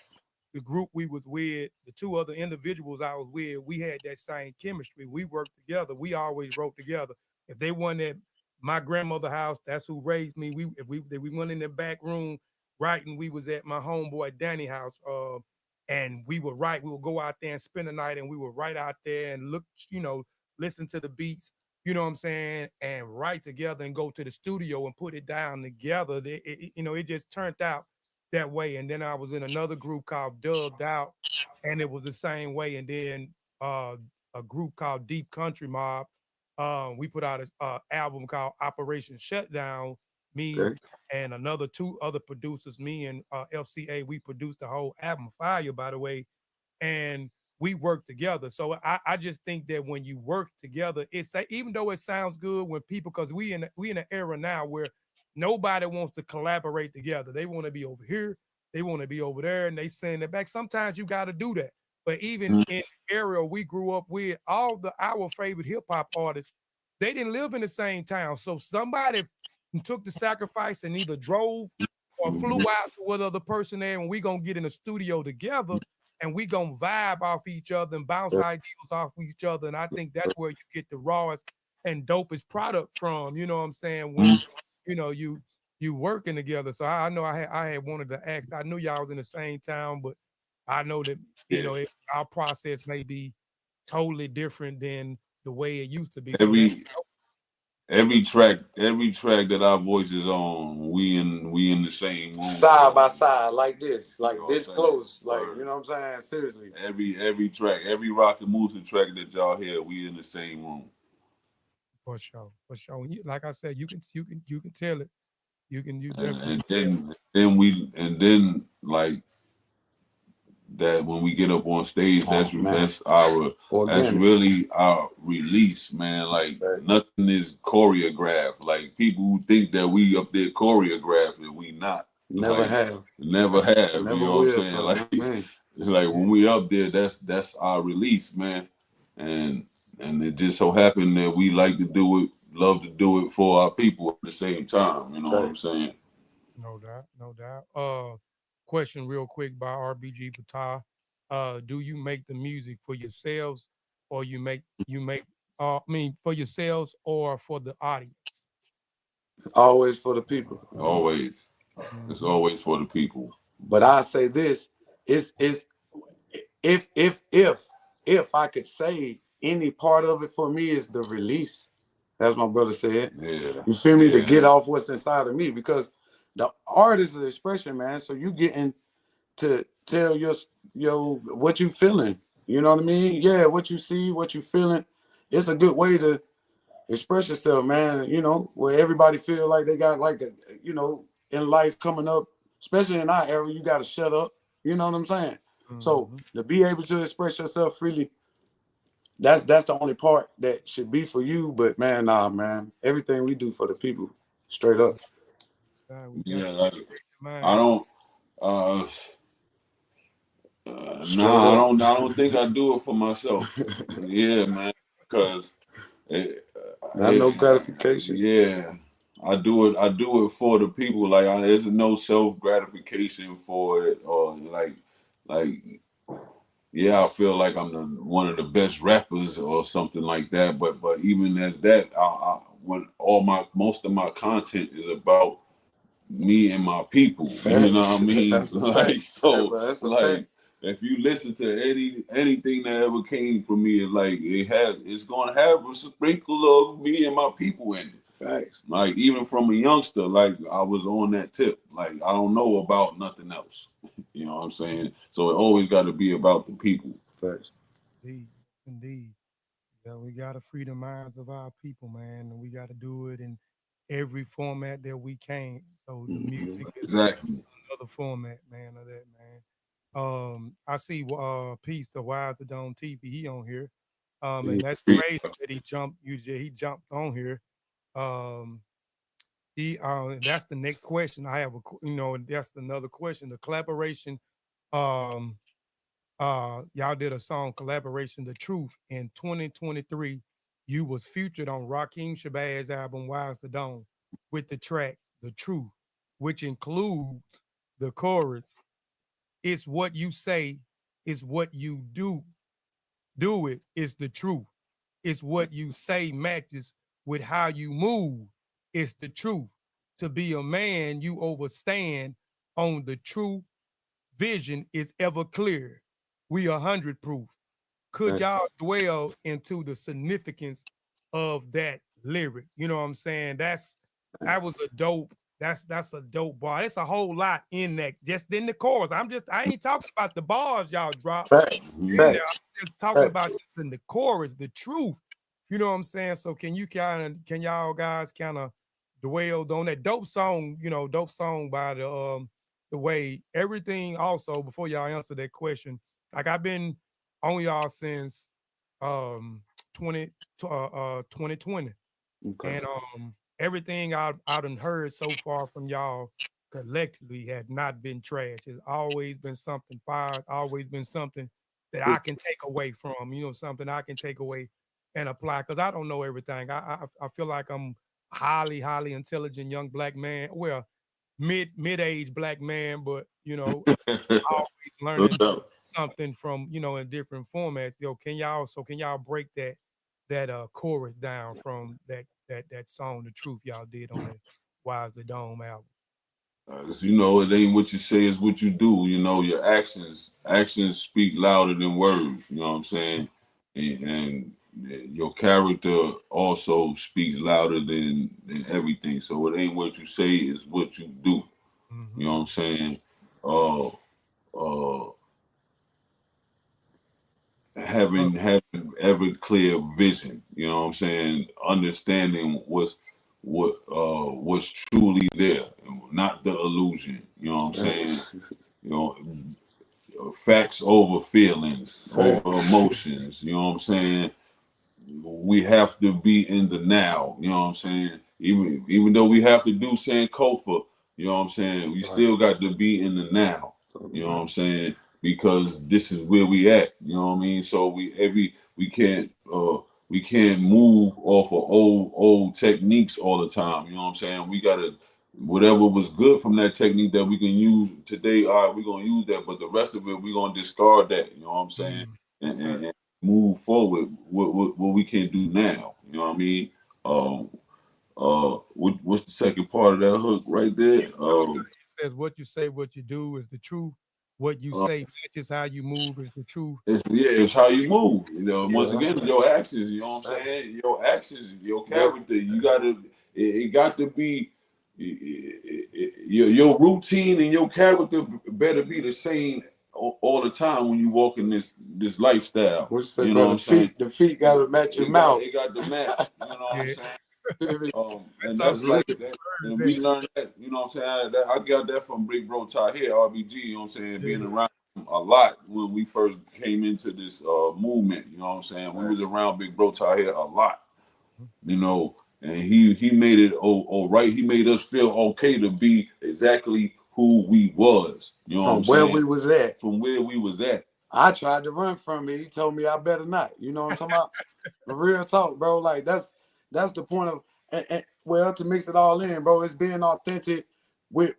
the group we was with, the two other individuals I was with, we had that same chemistry. We worked together. We always wrote together. If they went at my grandmother's house, that's who raised me. If we went in the back room writing, we was at my homeboy Danny house. And we would write. We would go out there and spend the night, and we would write out there and look, listen to the beats. You know what I'm saying, and write together and go to the studio and put it down together. It just turned out that way. And then I was in another group called Dubbed Out, and it was the same way. And then a group called Deep Country Mob, we put out a album called Operation Shutdown. Me Okay. and another two other producers, me and FCA, we produced the whole album. Fire, by the way, and we work together. So I just think that when you work together, it's even though it sounds good when people, because we in an era now where nobody wants to collaborate together. They want to be over here, they want to be over there, and they send it back. Sometimes you got to do that. But even in the area we grew up with, our favorite hip hop artists, they didn't live in the same town. So somebody took the sacrifice and either drove or flew out to what other person there, and we gonna get in the studio together and we gonna vibe off each other and bounce ideas off each other. And I think that's where you get the rawest and dopest product from. You know what I'm saying? When you working together. So I know I had wanted to ask. I knew y'all was in the same town, but I know that our process may be totally different than the way it used to be. So every track that our voice is on, we in the same room, side by side, like this, like You know this what I'm saying? close, like you know what I'm saying. Seriously, every track, every Rak Musa track that y'all hear, we in the same room. for sure. Like I said, you can tell it. You And definitely then like that when we get up on stage, that's really our release, man. Like nothing is choreographed. Like people who think that we up there choreographed and we not. Never have. You know what I'm saying? Like when we up there, that's our release, man. And it just so happened that we like to do it, love to do it for our people at the same time. You know what I'm saying? No doubt. Question real quick by RBG Batar. Do you make the music for yourselves or for yourselves or for the audience? Always for the people. Always. It's always for the people. But I say this, it's if I could say any part of it for me is the release. As my brother said. Yeah. You feel me? To get off what's inside of me, because the art is an expression, man. So you getting to tell your what you feeling. You know what I mean? Yeah, what you see, what you feeling. It's a good way to express yourself, man. You know, where everybody feel like they got like a, in life coming up, especially in our era, you got to shut up. You know what I'm saying? So to be able to express yourself freely, that's the only part that should be for you. But man, nah, man, everything we do for the people, straight up. Like I don't. I don't think I do it for myself. Yeah, man, because no gratification. Yeah, I do it for the people. Like there's no self gratification for it, or like. Yeah, I feel like I'm one of the best rappers or something like that. But even as that, when most of my content is about me and my people. You know what I mean? If you listen to anything that ever came from me, it's gonna have a sprinkle of me and my people in it. Facts. Like even from a youngster, like I was on that tip. Like I don't know about nothing else. You know what I'm saying? So it always got to be about the people. Facts. Indeed. Yeah, we got to free the minds of our people, man, and we got to do it in every format that we can. So the music is another format, man, of that, man. I see Peace, the Wise to Dome TV, he on here. And that's crazy that he jumped on here. That's the next question. I have that's another question. The collaboration, y'all did a song collaboration, The Truth, in 2023. You was featured on Rakeem Shabazz album Wise to Dawn with the track The Truth, which includes the chorus, "It's what you say, it's what you do. Do it, it's the truth. It's what you say matches with how you move. It's the truth. To be a man, you overstand on the true vision is ever clear. We 100 proof." Could y'all dwell into the significance of that lyric? You know what I'm saying? That was a dope That's a dope bar. It's a whole lot in that, just in the chorus. I ain't talking about the bars y'all drop in there. I'm just talking about just in the chorus, the truth. You know what I'm saying? So can y'all guys kind of dwell on that dope song, dope song by the way everything also before y'all answer that question. Like I've been on y'all since 20 2020. Okay. And everything I've done heard so far from y'all collectively had not been trash. It's always been something fire. It's always been something that I can take away from, something I can take away and apply. Because I don't know everything. I feel like I'm highly intelligent young black man. Well, mid-age black man, but always No learning doubt. something from in different formats. Can y'all break that chorus down from that song, The Truth y'all did on that Wise the Dome album? It ain't what you say, is what you do. Your actions speak louder than words. You know what I'm saying? And your character also speaks louder than everything. So it ain't what you say, is what you do. Mm-hmm. You know what I'm saying? Uh, uh, having ever clear vision. You know what I'm saying? Understanding what's truly there, not the illusion. You know what I'm saying? You know, facts over feelings, over emotions. You know what I'm saying? We have to be in the now. You know what I'm saying? Even though we have to do Sankofa, you know what I'm saying? We still got to be in the now. You know what I'm saying? Because this is where we at. You know what I mean? So we can't move off of old techniques all the time. You know what I'm saying? We gotta, whatever was good from that technique that we can use today, all right, we're gonna use that. But the rest of it, we're gonna discard that. You know what I'm saying? And move forward what we can do now. You know what I mean? What's the second part of that hook right there? It says what you say, what you do is the truth. What you Uh, say matches how you move is the truth. it's how you move. Once that's again, right. your actions. You know what I'm saying? Your actions, your character. You gotta. It got to be. Your routine and your character better be the same all the time when you walk in this lifestyle. What you say, You know what brother? I'm saying? The feet gotta match your mouth. It got the match. You know what I'm Yeah, saying? that's And something that's like you that. heard And we that. learned that, you know what I'm saying? I got that from Big Bro Ty here, RBG, you know what I'm saying? Being Yeah. around him a lot when we first came into this movement, you know what I'm saying? We was around Big Bro Ty here a lot, and he made it all right. He made us feel okay to be exactly who we was, you know what I'm From where saying? we was at. From where we was at. I tried to run from it. He told me I better not. You know what I'm talking about? Real talk, bro. Like that's the point of well, to mix it all in, bro. It's being authentic with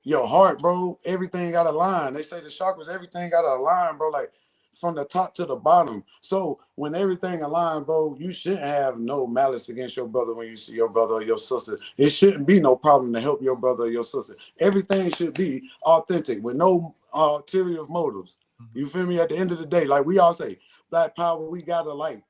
your heart, bro. Everything got a line. They say the chakras, everything got a line, bro. Like from the top to the bottom. So when everything aligned, bro, you shouldn't have no malice against your brother when you see your brother or your sister. It shouldn't be no problem to help your brother or your sister. Everything should be authentic with no ulterior motives. You feel me? At the end of the day, like we all say, Black Power, we gotta like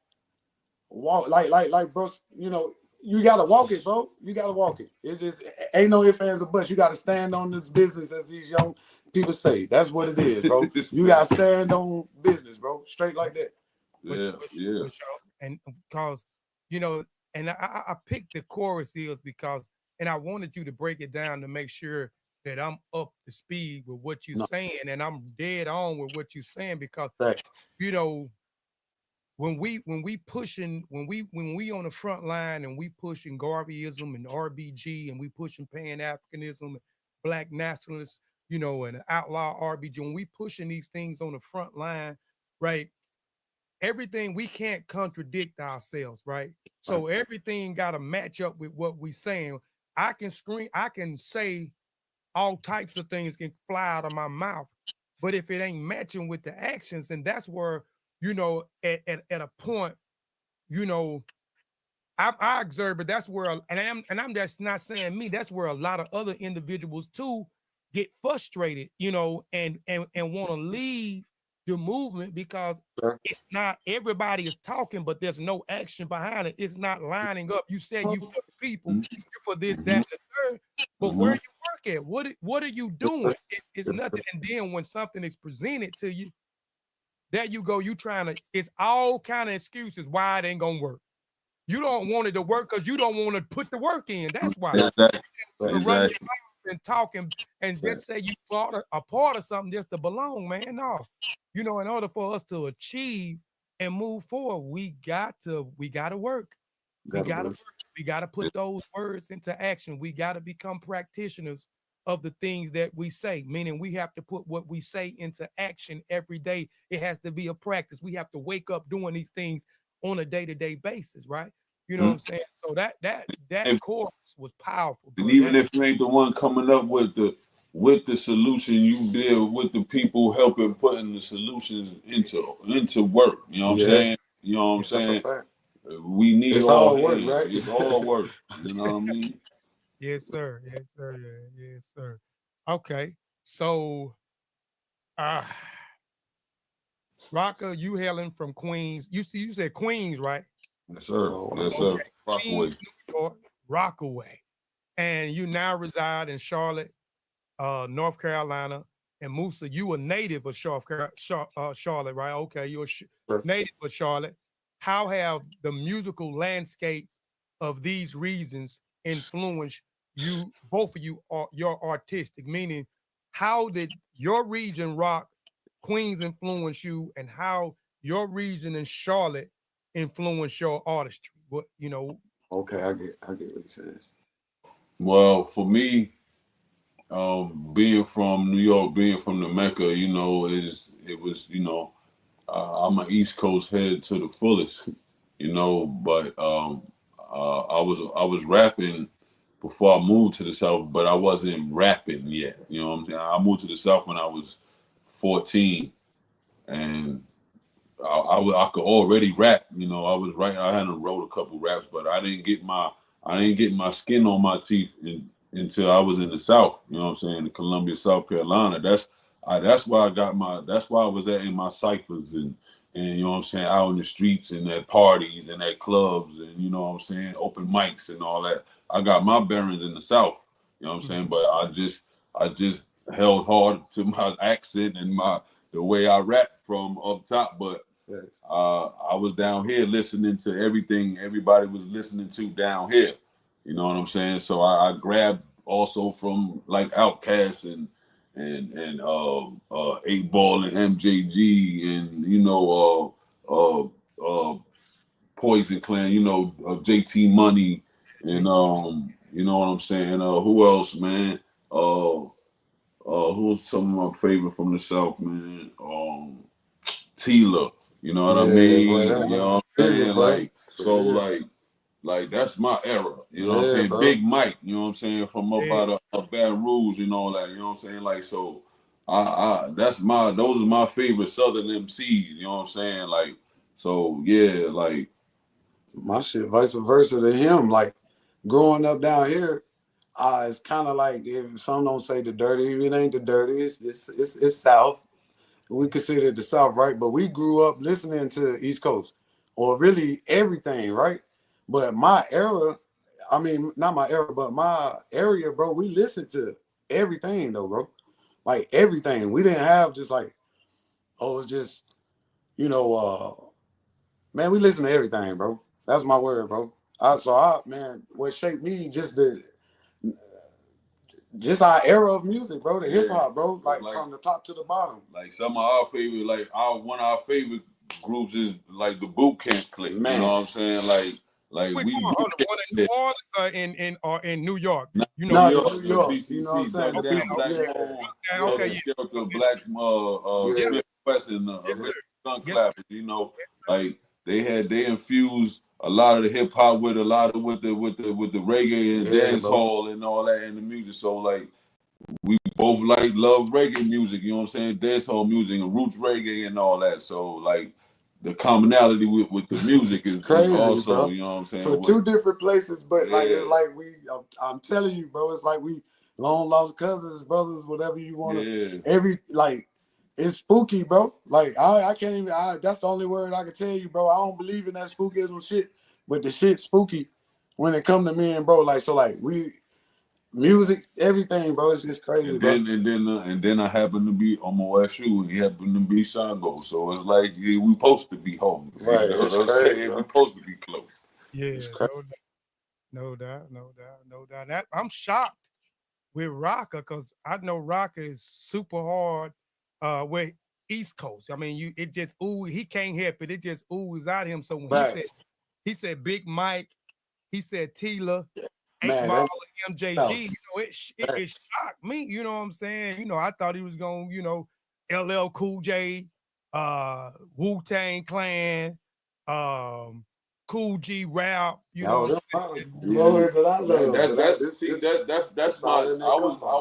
walk, like, bro. You gotta walk it, bro. You gotta walk it. It's just ain't no ifs, ands, or buts. You gotta stand on this business, as these young people say. That's what it is, bro. You gotta stand on business, bro. Straight like that. For sure. And because, and I picked the chorus is because, and I wanted you to break it down to make sure that I'm up to speed with what you're saying and I'm dead on with what you're saying because, you know, when we pushing when we on the front line and we pushing Garveyism and RBG and we pushing Pan Africanism and Black nationalists, and outlaw RBG, when we pushing these things on the front line, right? Everything we can't contradict ourselves, right? So everything got to match up with what we saying. I can say all types of things can fly out of my mouth, but if it ain't matching with the actions, and that's where at a point, you know, I observe, but that's where, and I'm just not saying me. That's where a lot of other individuals too get frustrated, and want to leave the movement because it's not everybody is talking, but there's no action behind it. It's not lining up. You said you for the people, you for this, that, and the third, But where you work at? What are you doing? It's nothing. And then when something is presented to you, there you go. You trying to. It's all kind of excuses why it ain't gonna work. You don't want it to work because you don't want to put the work in. That's why. Exactly. You run your mouth and talk and just say you bought a part of something just to belong, man. No, in order for us to achieve and move forward, we got to work. We got to work. We got to put those words into action. We got to become practitioners of the things that we say, meaning we have to put what we say into action every day. It has to be a practice. We have to wake up doing these things on a day-to-day basis, right? You know what I'm saying? So that course was powerful. And even if you ain't the one coming up with the solution, you deal with the people helping putting the solutions into work. You know what I'm saying? You know what I'm saying? We need all work, right? It's all work. You know what I mean? Yes, sir. Yes, sir. Yes, sir. Okay. So Rocka, you hailing from Queens. You said Queens, right? Yes, sir. Yes, sir. Okay. Rockaway. New York, Rockaway. And you now reside in Charlotte, North Carolina. And Musa, you a native of Charlotte, right? Okay, you're native of Charlotte. How have the musical landscape of these regions influenced you, both of you, your artistic? Meaning, how did your region, Queens, influence you, and how your region in Charlotte influence your artistry? What Okay, I get what he says. Well, for me, being from New York, being from the Mecca, I'm an East Coast head to the fullest, but I was rapping before I moved to the South, but I wasn't rapping yet. You know what I'm saying? I moved to the South when I was 14, and I could already rap. I was right. I hadn't wrote a couple raps, but I didn't get my skin on my teeth until I was in the South. You know what I'm saying? In Columbia, South Carolina. That's why that's why I was in my ciphers and you know what I'm saying, out in the streets and at parties and at clubs and you know what I'm saying, open mics and all that. I got my bearings in the South. You know what I'm saying? But I just held hard to my accent and the way I rap from up top, but I was down here listening to everything everybody was listening to down here. You know what I'm saying? So I grabbed also from like Outkast and 8 Ball and MJG and Poison Clan, JT Money and you know what I'm saying? Who else, man? Who's some of my favorite from the South, man? Tila, you know what I mean? You know what I'm saying? Like that's my era, you know what I'm saying? Bro. Big Mike, you know what I'm saying, from up out of Baton Rouge, you know what I'm saying? Like, so those are my favorite Southern MCs, you know what I'm saying? Like, so yeah, like my shit vice versa to him. Like growing up down here, it's kind of like, if some don't say the dirty, it ain't the dirty. It's South. We consider it the South, right? But we grew up listening to East Coast, or really everything, right? But my era, I mean, not my era, but my area, bro, we listened to everything though, bro. Like everything. We didn't have just like, it's just, man, we listen to everything, bro. That's my word, bro. Man, what shaped me just our era of music, bro. The hip hop, bro. Like from the top to the bottom. Like some of our favorite, one of our favorite groups is like the Boot Camp Clique. Man. You know what I'm saying? Like which one? One in New Orleans or in New York? New York. BCC, you know what I'm saying? Black Smith West and Gun Clappers. Like they infused a lot of the hip hop with the reggae and dance hall and all that in the music. So like we both love reggae music, you know what I'm saying? Dance hall music and roots reggae and all that. So like the commonality with the music is crazy, also, bro. You know what I'm saying? For two different places, but like it's like I'm telling you, bro, it's like we long lost cousins, brothers, whatever you want to. It's spooky, bro. Like I can't even. That's the only word I can tell you, bro. I don't believe in that spookism shit, but the shit spooky when it come to me and bro. Like so, like we music, everything, bro. It's just crazy, bro. And then I happen to be on my way shoe, and he happened to be Shango. So it's like we supposed to be homies. Right, You know what I'm crazy, saying? bro. We supposed to be close. Yeah, It's crazy. no doubt. I'm shocked with Raka because I know Raka is super hard with East Coast. I mean, it just he can't help it. It just oozes out of him. So when Right. he said Big Mike, he said Tila, 8 Man, Ball that and MJG, it shocked me. You know what I'm saying? I thought he was going, LL Cool J, Wu-Tang Clan, Cool G Rap, you know what I'm saying? boys that I love. That's my. I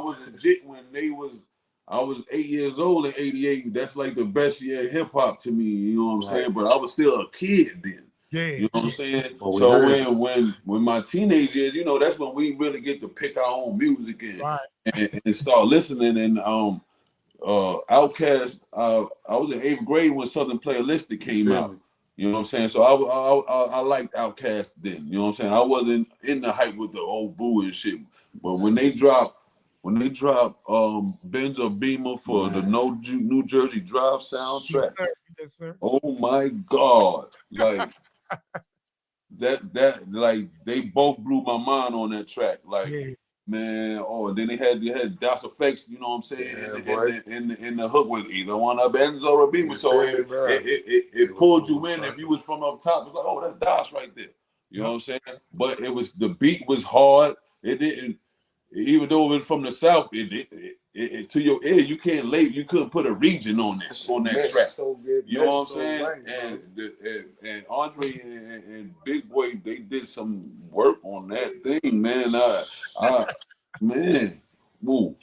was legit when they was. I was 8 years old in '88. That's like the best year of hip hop to me. You know what I'm saying? But I was still a kid then. Yeah. You know what I'm saying? Well, so when my teenage years, that's when we really get to pick our own music and start listening. And Outkast, I was in 8th grade when Southern Playalistic came out. You know what I'm saying? So I liked Outkast then. You know what I'm saying? I wasn't in the hype with the old Boo and shit. But when they dropped Benz or Beamer for the New Jersey Drive soundtrack. Yes, sir. Oh my God. Like that like they both blew my mind on that track. Like man, then they had Das Effects, you know what I'm saying, in the hook with either one of Benz or a Beamer. So it pulled you in. If you was from up top, it's like, oh, that's Das right there. You know what I'm saying? But the beat was hard. It didn't, even though it was from the South, it to your ear, you couldn't put a region on that track. So good. You know what I'm saying? Right, and Andre and Big Boy, they did some work on that thing, man. Man, woo.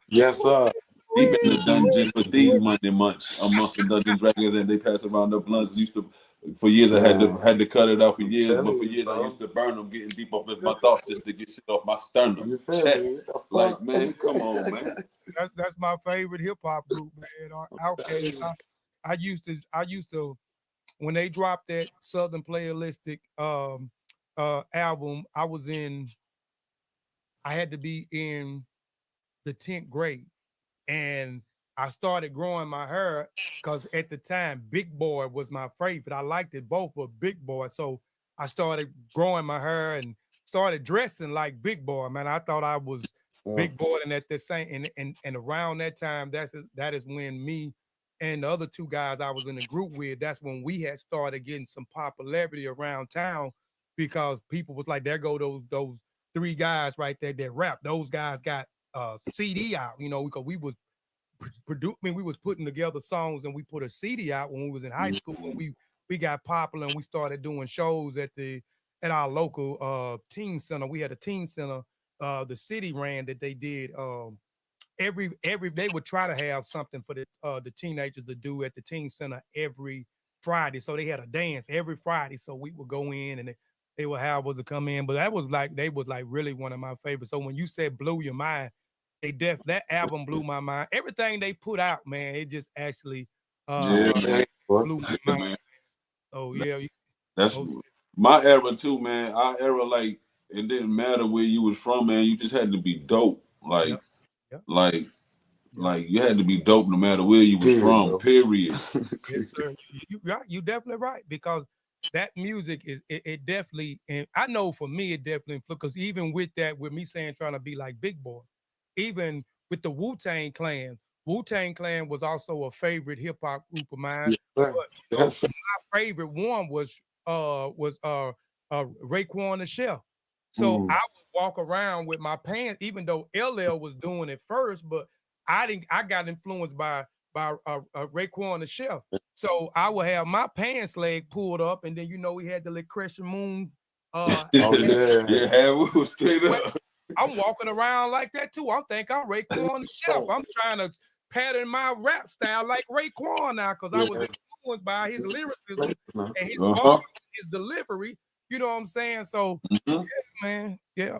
Yes, sir. He been in the dungeon for these Monday months amongst the Dungeon Dragons, and they pass around the blunts. For years, I had to cut it out for years, but for years I used to burn them, getting deep up in my thoughts just to get shit off my sternum, chest. Like, man, come on, man. That's my favorite hip hop group, man. Outkast. I used to when they dropped that Southern Playalistic album. I had to be in the 10th grade, and I started growing my hair because at the time Big Boy was my favorite. I liked it both, but Big Boy. So I started growing my hair and started dressing like Big Boy. Man, I thought I was Big Boy, and at the same and around that time, that is when me and the other two guys I was in the group with, that's when we had started getting some popularity around town because people was like, there go those 3 guys right there that rap. Those guys got CD out, because we was we was putting together songs, and we put a CD out when we was in high school, and we got popular, and we started doing shows at our local teen center. We had a teen center, the city ran, that they did every they would try to have something for the teenagers to do at the teen center every Friday. So they had a dance every Friday. So we would go in, and they would have us to come in. But they was like really one of my favorites. So when you said blew your mind, that album blew my mind. Everything they put out, man, it just actually blew my mind. Man. So that's my era too, man. Our era, like, it didn't matter where you was from, man. You just had to be dope. Like you had to be dope no matter where you was from. Period. Yes, sir. You definitely right, because that music it definitely, and I know for me it definitely, because even with me saying trying to be like Big Boy, even with the Wu-Tang Clan was also a favorite hip hop group of mine. But my favorite one was Raekwon the Chef. So I would walk around with my pants, even though LL was doing it first, but I got influenced by Raekwon the Chef. So I would have my pants leg pulled up, and then we had the little Crescent Moon. Straight up. I'm walking around like that too. I'm Raekwon the Chef. I'm trying to pattern my rap style like Raekwon now, because I was influenced by his lyricism and his delivery. You know what I'm saying? So yeah, man. Yeah.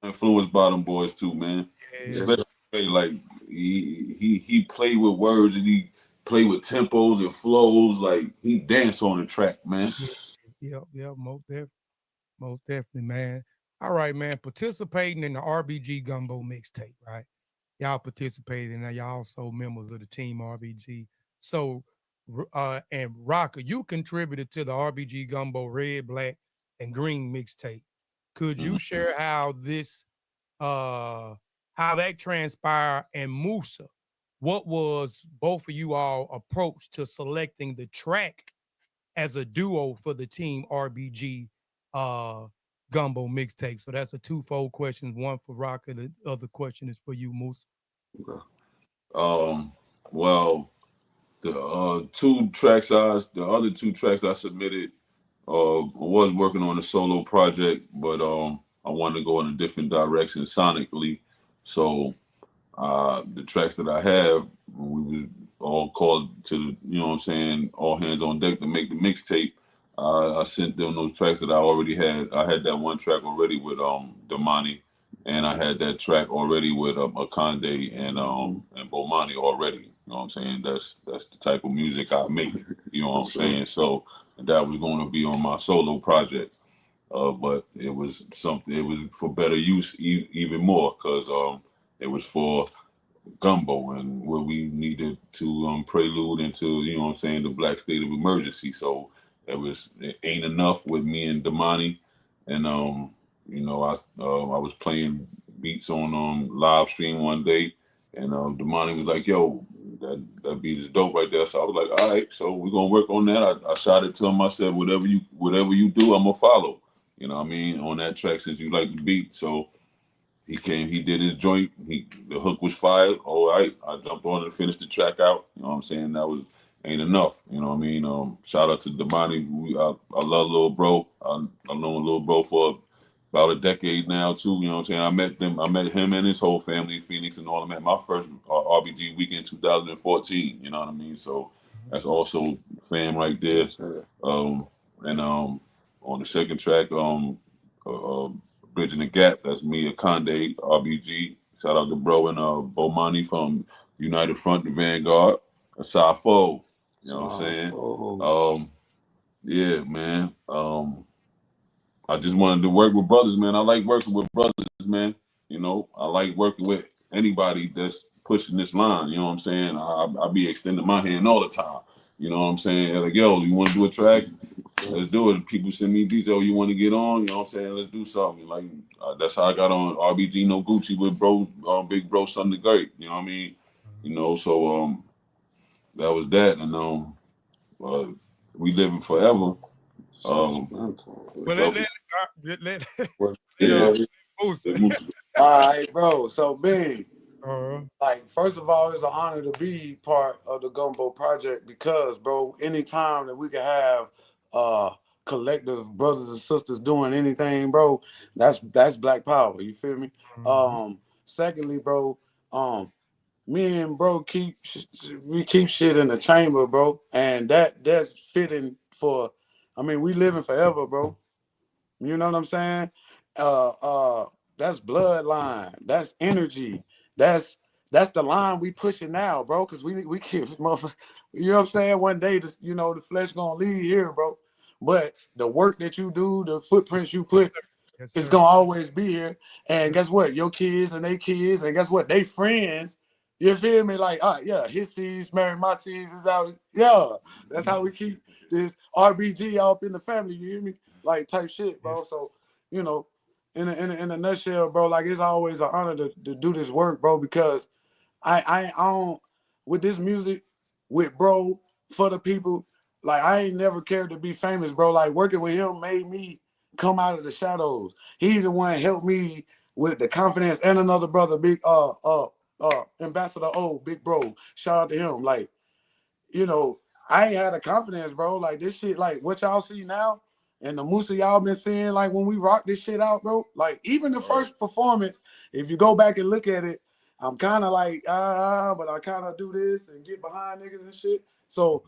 Influenced by them boys too, man. Especially like he played with words, and he played with tempos and flows. Like, he danced on the track, man. Most definitely, man. All right, man. Participating in the RBG Gumbo mixtape, right? Y'all participated and y'all also members of the team RBG. So, and Rocker, you contributed to the RBG Gumbo Red, Black, and Green mixtape. Could you share how how that transpired, and Musa, what was both of you all approach to selecting the track as a duo for the team RBG Gumbo mixtape? So that's a twofold question. One for Rocker, the other question is for you, Musa. Okay. Well, the the other two tracks I submitted, I was working on a solo project, but I wanted to go in a different direction sonically. So the tracks that I have, we was all called to the, you know what I'm saying, all hands on deck to make the mixtape. I sent them those tracks that I already had. I had that one track already with Damani, and I had that track already with Akande and Bomani already. You know what I'm saying? That's the type of music I make. You know what I'm saying? So that was going to be on my solo project. But it was something. It was for better use, even more, because it was for gumbo and where we needed to prelude into, you know what I'm saying, the black state of emergency. So it ain't enough with me and Damani, and you know, I was playing beats on live stream one day, and Damani was like, "Yo, that beat is dope right there." So I was like, "All right, so we're gonna work on that." I shot it to him. I said, whatever you do, I'm gonna follow." You know what I mean, on that track, since you like the beat. So he came, he did his joint. The hook was fired. All right, I jumped on and finished the track out. You know what I'm saying? That was ain't enough. You know what I mean? Shout out to Damani. I love little bro. I known little bro for about a decade now too. You know what I'm saying? I met him and his whole family, Phoenix and all of them, at my first RBG weekend 2014. You know what I mean? So that's also fam right there. And on the second track, uh, Bridging the Gap. That's me, Akande, RBG. Shout out to bro and Bomani from United Front, the Vanguard. Asafo. You know what I'm saying? Yeah, man. I just wanted to work with brothers, man. I like working with brothers, man. You know, I like working with anybody that's pushing this line. You know what I'm saying? I be extending my hand all the time. You know what I'm saying? Like, yo, you want to do a track? Let's do it. People send me these, oh, you want to get on? You know what I'm saying? Let's do something. Like, that's how I got on RBG No Gucci with bro, big bro, Sunday Great. You know what I mean? You know, so that was that. And uh, we living forever. Well, let Yeah. Musa. All right, bro. So big. Uh, Like, first of all, it's an honor to be part of the Gumbo Project because, bro, anytime that we can have collective brothers and sisters doing anything, bro, that's Black Power. You feel me? Secondly, bro, me and bro we keep shit in the chamber, bro, and that's fitting for. I mean, we living forever, bro. You know what I'm saying? Uh, uh, that's bloodline. That's energy. That's the line we pushing now, bro. Cause we keep, you know what I'm saying? One day, the flesh gonna leave here, bro. But the work that you do, the footprints you put, it's gonna always be here. And guess what? Your kids and they kids, and guess what? They friends. You feel me? Like, yeah, his seeds married my seeds is out. Yeah, that's how we keep this RBG up in the family. You hear me? Like type shit, bro. So, you know, in a nutshell, bro, like it's always an honor to do this work, bro, because I don't with this music, with bro, for the people, like I ain't never cared to be famous, bro. Like working with him made me come out of the shadows. He the one helped me with the confidence, and another brother, big Ambassador O, big bro. Shout out to him. Like, I ain't had the confidence, bro. Like this shit, like what y'all see now, and the Musa y'all been seeing, like when we rock this shit out, bro. Like even the first performance, if you go back and look at it, I'm kind of like but I kind of do this and get behind niggas and shit. So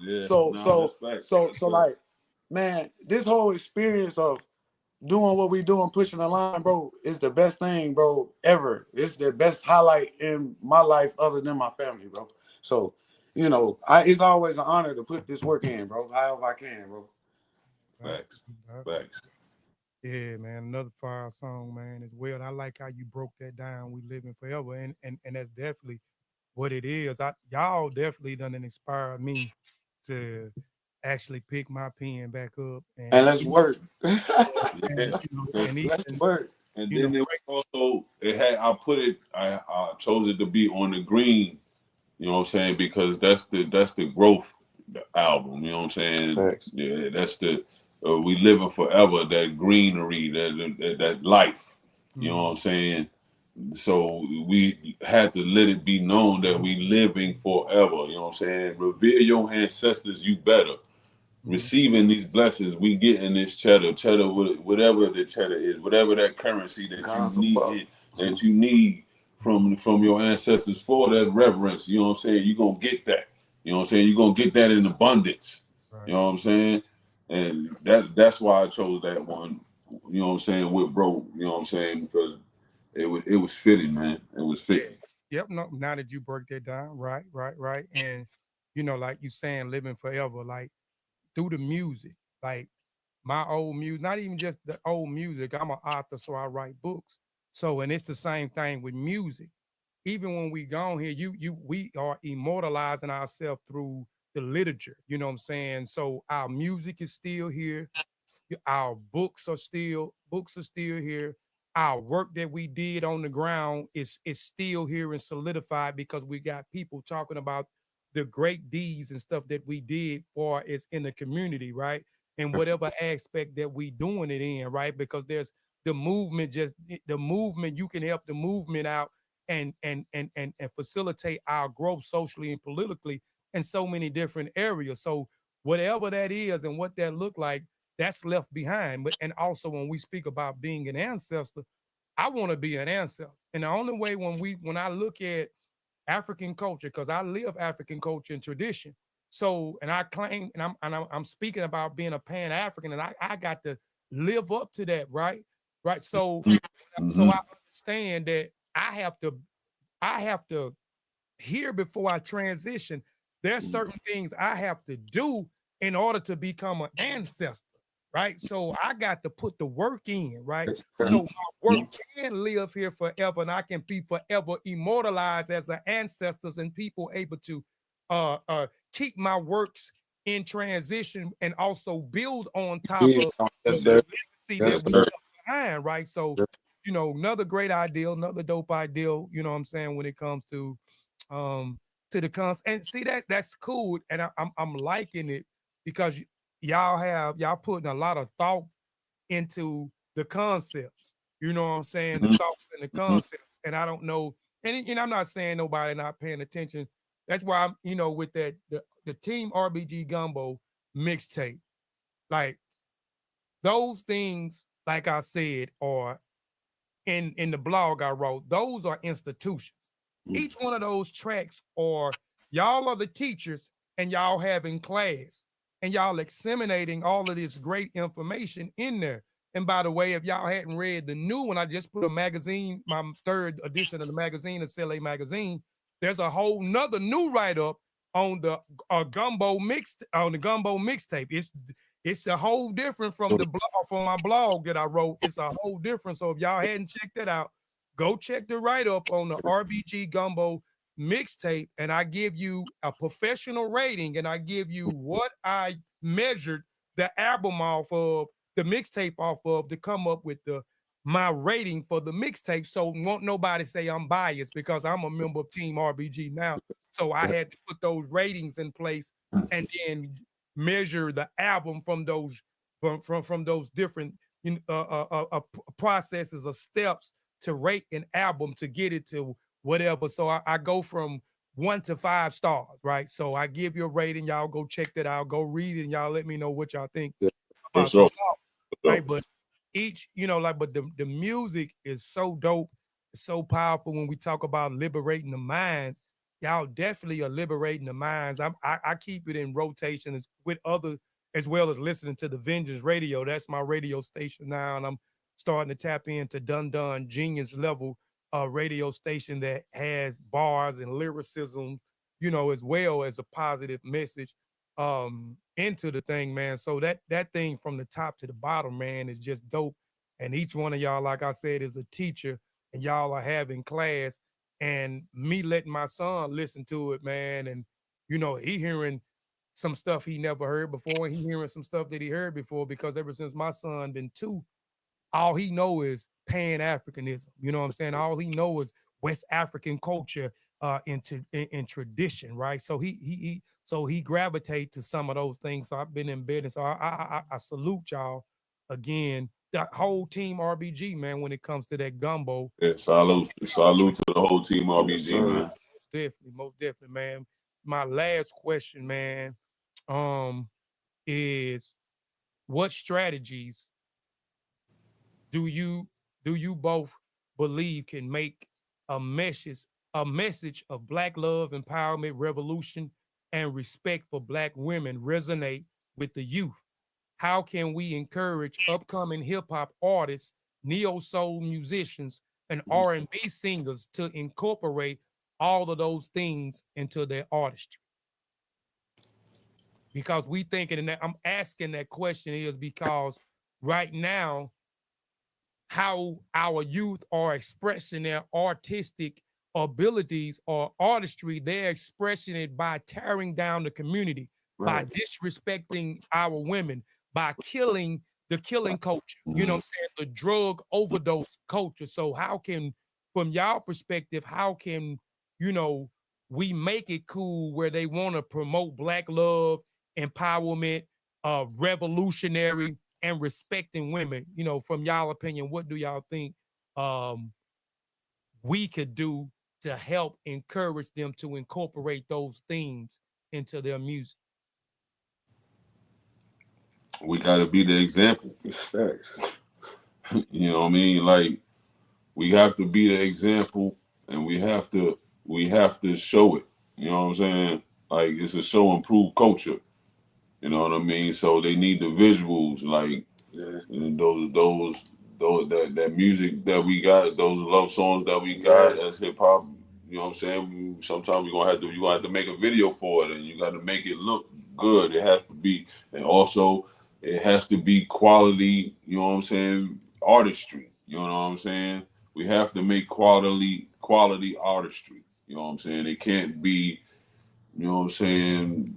like, man, this whole experience of doing what we doing, pushing the line, bro, is the best thing, bro, ever. It's the best highlight in my life other than my family, bro. So, it's always an honor to put this work in, bro, however I can, bro. Facts. Facts. Yeah, man. Another fire song, man, as well. And I like how you broke that down. We living forever. And that's definitely what it is. Y'all definitely done inspired me to actually pick my pen back up And and let's work. and Yeah. you know and Let's even work. And you know then it was also it had I chose it to be on the green, you know what I'm saying, because that's the growth album, you know what I'm saying? Facts. Yeah, that's the we living forever, that greenery, that life, you know what I'm saying? So we had to let it be known that we living forever, you know what I'm saying? Revere your ancestors, you better receiving these blessings. We getting this cheddar, whatever the cheddar is, whatever that currency God's above. that you need from your ancestors for that reverence. You know what I'm saying? You're gonna get that. You know what I'm saying? You're gonna get that in abundance. right. You know what I'm saying? And that's why I chose that one. You know what I'm saying? With bro. You know what I'm saying? Because it was fitting, man. It was Yeah. fitting. Yep. No, now that you break that down, right, right, right. And you know, like you saying living forever, like through the music, like my old music, not even just the old music. I'm an author, so I write books. So, and it's the same thing with music. Even when we gone here, we are immortalizing ourselves through the literature. You know what I'm saying? So our music is still here. Our books are still here. Our work that we did on the ground is still here and solidified because we got people talking about the great deeds and stuff that we did for is in the community, right? And whatever aspect that we doing it in, right? Because there's the movement, you can help the movement out and facilitate our growth socially and politically in so many different areas. So whatever that is and what that look like, that's left behind. But and also when we speak about being an ancestor, I want to be an ancestor. And the only way when I look at African culture, because I live African culture and tradition. So and I claim and I'm speaking about being a Pan African, and I got to live up to that, right? Right. So Mm-hmm. I understand that I have to here before I transition, there's certain things I have to do in order to become an ancestor, right? So I got to put the work in, right? So my work can live here forever and I can be forever immortalized as an ancestors and people able to keep my works in transition and also build on top Yeah. of Yes, the sir. legacy Yes, that we sir. left behind, right? So, you know, another great ideal, another dope ideal, you know what I'm saying, when it comes um to the cons and see that's cool and I'm liking it because y'all putting a lot of thought into the concepts, you know what I'm saying, the thoughts and the Mm-hmm. concepts. And I don't know, and I'm not saying nobody not paying attention. That's why I'm, you know, with that the Team RBG Gumbo mixtape, like those things, like I said, are in the blog I wrote, those are institutions. Each one of those tracks are y'all are the teachers and y'all having class and y'all disseminating all of this great information in there. And by the way, if y'all hadn't read the new one, I just put a magazine, my third edition of the magazine, the CLA magazine. There's a whole nother new write-up on the gumbo mixtape. It's a whole different from the blog from my blog that I wrote. It's a whole different. So if y'all hadn't checked that out, go check the write-up on the RBG Gumbo mixtape, and I give you a professional rating, and I give you what I measured the album off of, the mixtape off of, to come up with my rating for the mixtape. So won't nobody say I'm biased because I'm a member of Team RBG now. So I had to put those ratings in place and then measure the album from those from those different processes or steps to rate an album to get it to whatever. So I go from 1 to 5 stars, right? So I give you a rating. Y'all go check that out. Go read it, and y'all let me know what y'all think For about the sure. blog, right? But each, like, but the music is so dope, it's so powerful when we talk about liberating the minds. Y'all definitely are liberating the minds. I keep it in rotation with other as well as listening to the Vengeance Radio. That's my radio station now, and I'm starting to tap into Dun Dun Genius level radio station that has bars and lyricism, as well as a positive message. into the thing, man. So that thing from the top to the bottom, man, is just dope. And each one of y'all, like I said, is a teacher, and y'all are having class. And me letting my son listen to it, man, and he hearing some stuff he never heard before, and he hearing some stuff that he heard before, because ever since my son been 2, all he know is Pan-Africanism. You know what I'm saying? All he know is West African culture, in tradition, right? So he gravitate to some of those things. So I've been embedded. So I salute y'all again, the whole team RBG, man, when it comes to that gumbo. Yeah, salute to the whole team RBG, man. Most definitely, man. My last question, man, is what strategies do you both believe can make a message of Black love, empowerment, revolution, and respect for Black women resonate with the youth? How can we encourage upcoming hip hop artists, neo soul musicians, and R&B singers to incorporate all of those things into their artistry? Because we thinking, and I'm asking that question is because right now, how our youth are expressing their artistic abilities or artistry, they're expressing it by tearing down the community, by disrespecting our women, by killing the killing culture, you know what I'm saying, the drug overdose culture. So how can, from y'all perspective, how can, we make it cool where they want to promote Black love, empowerment, revolutionary, and respecting women? From y'all opinion, what do y'all think we could do to help encourage them to incorporate those themes into their music? We got to be the example. You know what I mean? Like, we have to be the example, and we have to show it. You know what I'm saying? Like, it's a show and prove culture. You know what I mean? So they need the visuals, like that music that we got, those love songs that we got as hip hop. You know what I'm saying? Sometimes you gonna have to make a video for it, and you got to make it look good. It has to be, and also it has to be quality. You know what I'm saying? Artistry. You know what I'm saying? We have to make quality artistry. You know what I'm saying? It can't be, you know what I'm saying,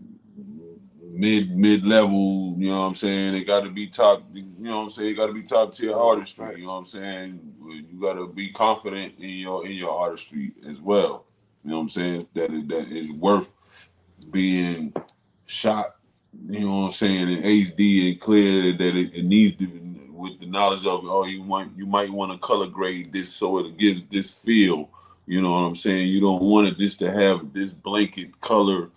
mid level, you know what I'm saying? It got to be top, you know what I'm saying? It got to be top tier artistry, you know what I'm saying? You got to be confident in your artistry as well. You know what I'm saying? That is worth being shot, you know what I'm saying, in HD and clear, that it needs to, with the knowledge of, you might want to color grade this so it gives this feel. You know what I'm saying? You don't want it just to have this blanket color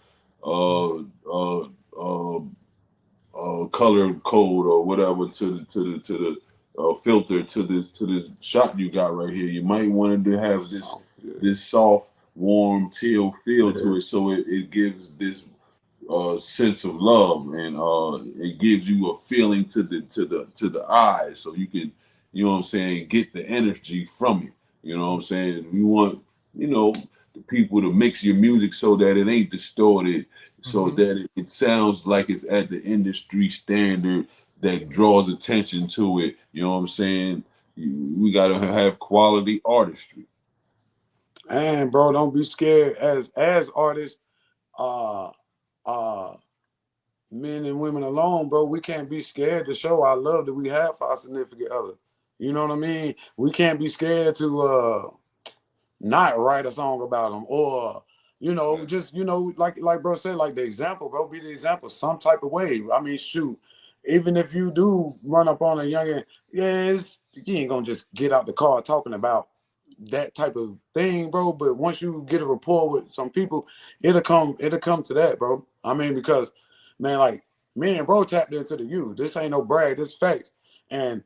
color code or whatever to the filter to this shot you got right here. You might want to have this soft, warm teal feel to it, so it gives this sense of love, and it gives you a feeling to the eyes, so you can, you know what I'm saying, get the energy from it. You know what I'm saying? You want, the people to mix your music so that it ain't distorted, so that it sounds like it's at the industry standard that draws attention to it. You know what I'm saying? We gotta have quality artistry. And bro, don't be scared as artists. uh Men and women alone, bro, we can't be scared to show our love that we have for our significant other. You know what I mean? We can't be scared to not write a song about them, or just like bro said, like the example, bro, be the example some type of way. I mean, shoot, even if you do run up on a youngin, you ain't gonna just get out the car talking about that type of thing, bro. But once you get a rapport with some people, it'll come to that, bro. I mean, because man, like me and bro tapped into the youth. This ain't no brag, this facts. And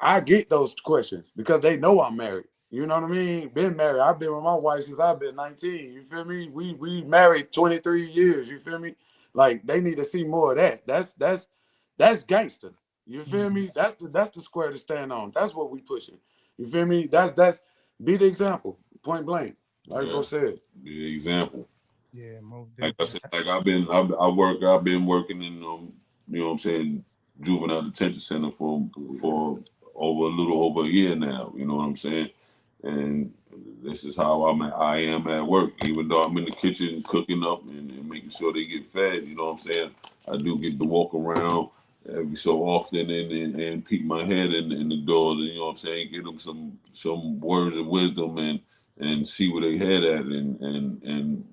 I get those questions because they know I'm married. You know what I mean? Been married. I've been with my wife since I've been 19. You feel me? We married 23 years. You feel me? Like, they need to see more of that. That's gangster. You feel me? That's the square to stand on. That's what we pushing. You feel me? That's be the example. Point blank. Like bro said. Be the example. Yeah, most Like I definitely. said, like I've been working in you know what I'm saying, juvenile detention center for over a little over a year now. You know what I'm saying, and this is how I am at work. Even though I'm in the kitchen cooking up and making sure they get fed, you know what I'm saying. I do get to walk around every so often and peek my head in the doors, and you know what I'm saying, give them some words of wisdom and see where they head at and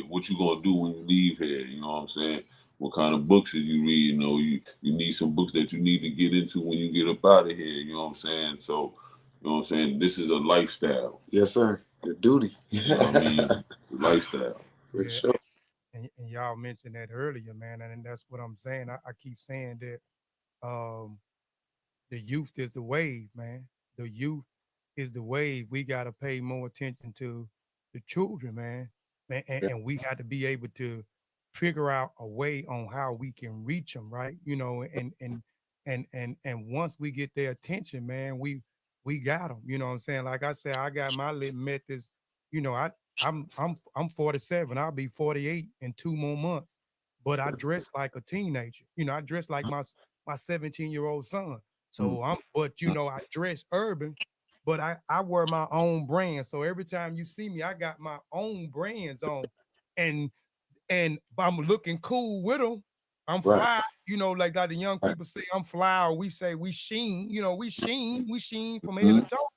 what you gonna do when you leave here. You know what I'm saying? What kind of books did you read? You know, you need some books that you need to get into when you get up out of here. You know what I'm saying? So, you know what I'm saying? This is a lifestyle. Yes, sir. The duty. You know what I mean? Lifestyle. For Yeah, sure. and y'all mentioned that earlier, man, and that's what I'm saying. I keep saying that um, the youth is the wave, man. The youth is the wave. We got to pay more attention to the children, man. Yeah. And we got to be able to figure out a way on how we can reach them, right? You know, and once we get their attention, man, we got them. You know what I'm saying? Like I said, I got my little methods. You know, I'm 47. I'll be 48 in 2 more months. But I dress like a teenager. You know, I dress like my 17-year-old son. Mm. So but you know, I dress urban, but I wear my own brand. So every time you see me, I got my own brands on, and I'm looking cool with them. I'm Right. fly, you know, like that the young Right. people say I'm fly, or we say we sheen, you know, we sheen from head to Mhm. toe.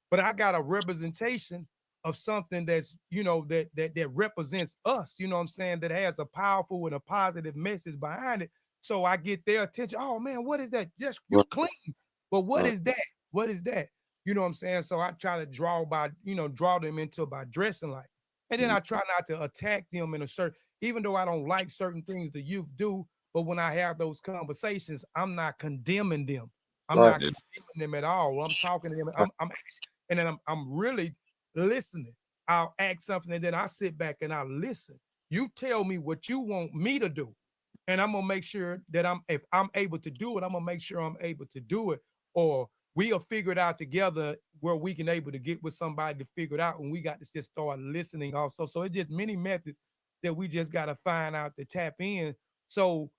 But I got a representation of something that's, you know, that represents us, you know what I'm saying, that has a powerful and a positive message behind it. So I get their attention. Oh man, what is that? Just you Right. clean. But what Right. is that? What is that? You know what I'm saying? So I try to draw them into by dressing like. And then Mhm. I try not to attack them in a certain, even though I don't like certain things the youth do, but when I have those conversations, I'm not condemning them. I'm Right. not condemning them at all. I'm talking to them. Right. And then I'm really listening. I'll ask something and then I sit back and I listen. You tell me what you want me to do. And I'm gonna make sure that if I'm able to do it, I'm gonna make sure I'm able to do it. Or we'll figure it out together where we can able to get with somebody to figure it out and we got to just start listening also. So it's just many methods that we just gotta find out to tap in. So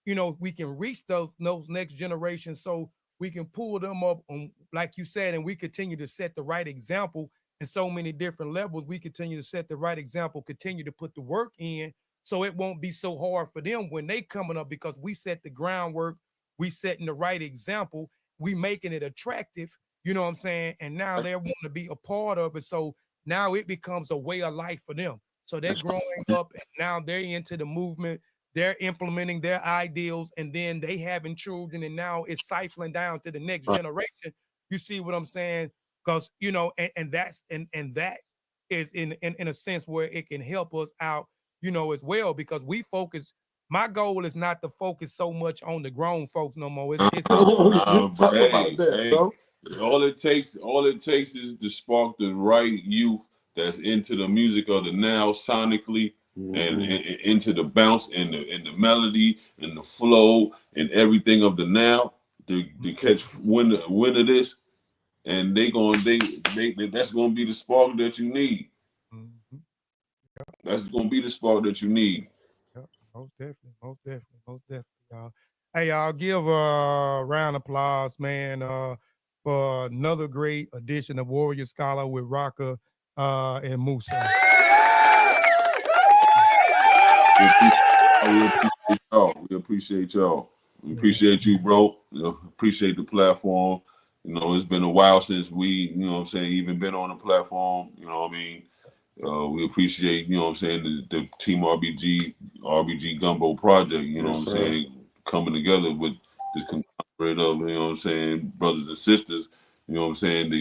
we can reach those next generations so we can pull them up on, like you said, and we continue to set the right example in so many different levels. We continue to set the right example, continue to put the work in so it won't be so hard for them when they coming up because we set the groundwork, we setting the right example, we making it attractive, you know what I'm saying? And now they want to be a part of it. So now it becomes a way of life for them. So they're growing up and now they're into the movement, they're implementing their ideals and then they having children and now it's cycling down to the next Right. generation. You see what I'm saying? Because and that's and that is in a sense where it can help us out, as well, because we focus. My goal is not to focus so much on the grown folks no more. It's to Talk about Hey, that, hey, bro. all it takes is to spark the right youth that's into the music of the now sonically and into the bounce and the melody and the flow and everything of the now to catch wind of this, and that's gonna be the spark that you need. Mhm. That's gonna be the spark that you need. Yep, most definitely, most definitely, most definitely, y'all. Hey, y'all, give a round of applause, man, for another great edition of Warrior Scholar with Raka and Musa. We appreciate y'all. We appreciate y'all. We Yeah, appreciate you, bro. Appreciate the platform. It's been a while since we, what I'm saying, even been on the platform. You know what I mean? We appreciate, what I'm saying, the Team RBG Gumbo project, what Yes, I'm sir. saying, coming together with this conglomerate of, what I'm saying, brothers and sisters, what I'm saying,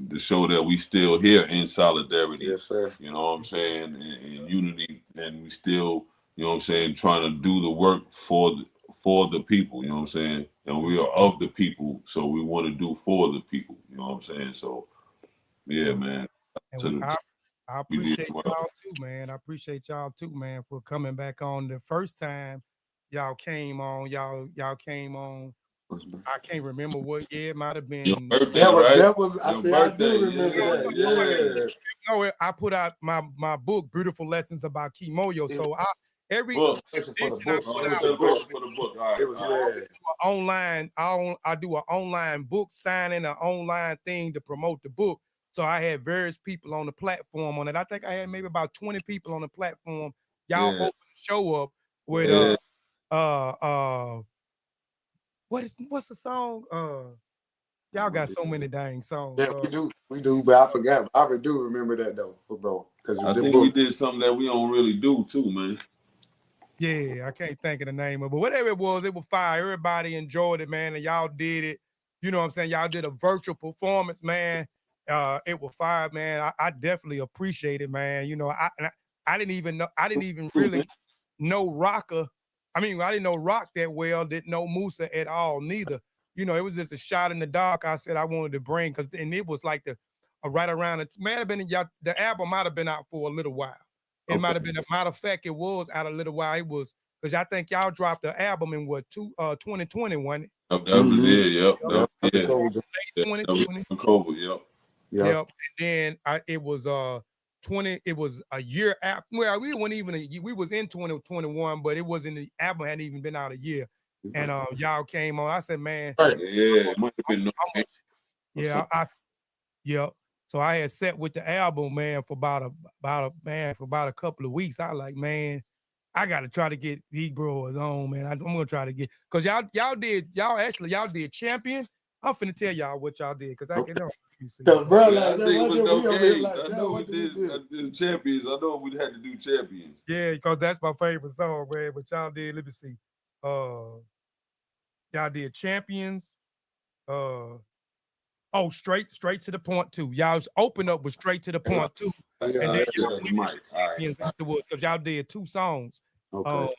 to show that we still here in solidarity, Yes, sir. what I'm saying, in unity, and we still, what I'm saying, trying to do the work for the people, what I'm saying, and we are of the people, so we want to do for the people, what I'm saying, so yeah, and, man. and To the I we did appreciate well. y'all too, man. I appreciate y'all too, man, for coming back on the first time y'all came on. Y'all came on I can't remember what year. It might have Your been. birthday, That was right? that was. I Your say I birthday, do remember yeah, that. Yeah. No, I put out my book, Beautiful Lessons About Kimoyo. So every Book. edition For the I book. put It was out the book. For the book. All right. It was online. I do an online book signing, an online thing to promote the book. So I had various people on the platform on it. I think I had maybe about 20 people on the platform. Y'all open the show up with what's the song? Y'all got so many dang songs. Yeah, we do, but I forgot. I do remember that though, bro. Because I think we did something that we don't really do too, man. Yeah, I can't think of the name of it, but whatever it was fire. Everybody enjoyed it, man, and y'all did it. You know what I'm saying? Y'all did a virtual performance, man. It was fire, man. I definitely appreciate it, man. You know, I didn't even really know Rocker. I mean, I didn't know Rock that well, didn't know Musa at all, neither. You know, it was just a shot in the dark. I said I wanted to bring, and it was like right around it. Might have been the album might have been out for a little while. It might have been, a matter of fact, it was out a little while. It was, because I think y'all dropped the album in 2020, wasn't it? That was Late yeah. 2020. COVID, Yep. And then it was it was a year after. Well, we weren't even we was in 2021, but it wasn't, the album hadn't even been out a year. And y'all came on. I said, man, Yeah, it might have been yeah. So I had sat with the album, man, for about a couple of weeks. I like, man, I gotta try to get these growers on, man. I'm gonna try to get, because y'all did Champion. I'm finna tell y'all what y'all did, because I can know. Bro, I think it was no games. I know we did. I did Champions. I know we had to do Champions. Yeah, because that's my favorite song, man. But y'all did, let me see. Y'all did Champions. Straight to the point too. Y'all open up with Straight to the Point too. And then y'all Champions afterwards, because y'all did 2 songs. Okay.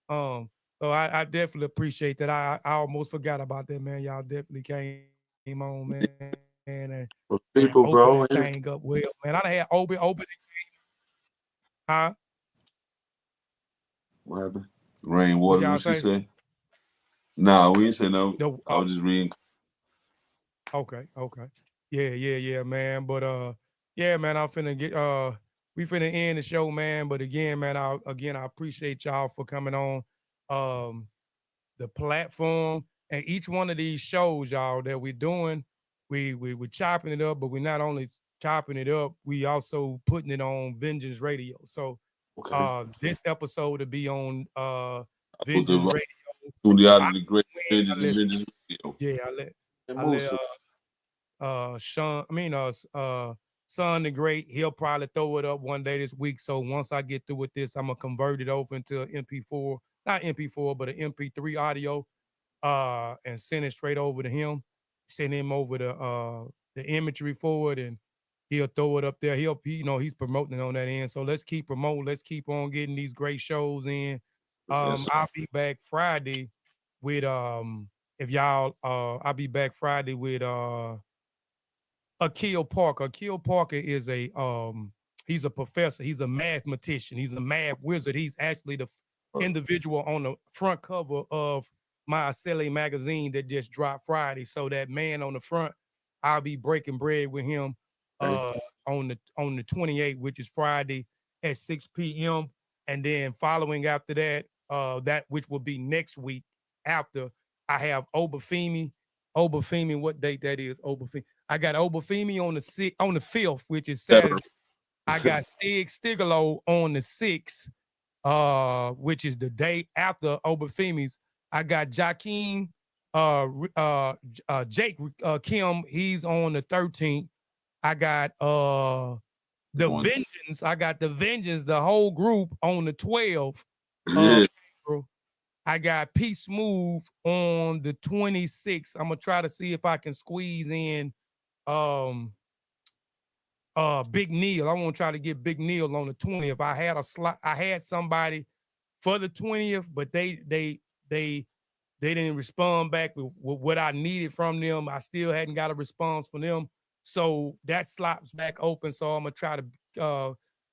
So I definitely appreciate that. I almost forgot about that, man. Y'all definitely came on, man. And people, bro, thing up well, man. I done had opening. Huh? What happened? Rainwater, what she say? Nah, we didn't say no. I was just reading. Okay. Yeah, man. But yeah, man, I'm finna get we finna end the show, man. But again, man, I appreciate y'all for coming on the platform, and each one of these shows, y'all, that we're doing, we're chopping it up, but we're not only chopping it up, we also putting it on Vengeance Radio. So this episode to be on Vengeance Radio. The great Vengeance Radio. Yeah, I let Son the Great, he'll probably throw it up one day this week. So once I get through with this, I'm gonna convert it over into an MP4, not MP4, but an MP3 audio, and send it straight over to him. Send him over the imagery for it, and he'll throw it up there. He's promoting it on that end. So let's keep promoting. Let's keep on getting these great shows in. I'll be back Friday with I'll be back Friday with Akil Parker. Akil Parker is he's a professor. He's a mathematician. He's a math wizard. He's actually the individual on the front cover of my Selling magazine that just dropped Friday. So that man on the front, I'll be breaking bread with him on the 28th, which is Friday at 6 p.m. And then following after that, that which will be next week after, I have Obafemi. Obafemi, what date that is? Obafemi. I got Obafemi on the 5th, which is Saturday. I got Stigalo on the 6th, which is the day after Obafemi's. I got Jakeem, Jake Kim. He's on the 13th. I got the Vengeance. I got the Vengeance, the whole group on the 12th. I got Peace Smooth on the 26th. I'm gonna try to see if I can squeeze in Big Neil. I want to try to get Big Neil on the 20th. I had a slot. I had somebody for the 20th, but they didn't respond back with what I needed from them. I still hadn't got a response from them. So that slot's back open. So I'm gonna try to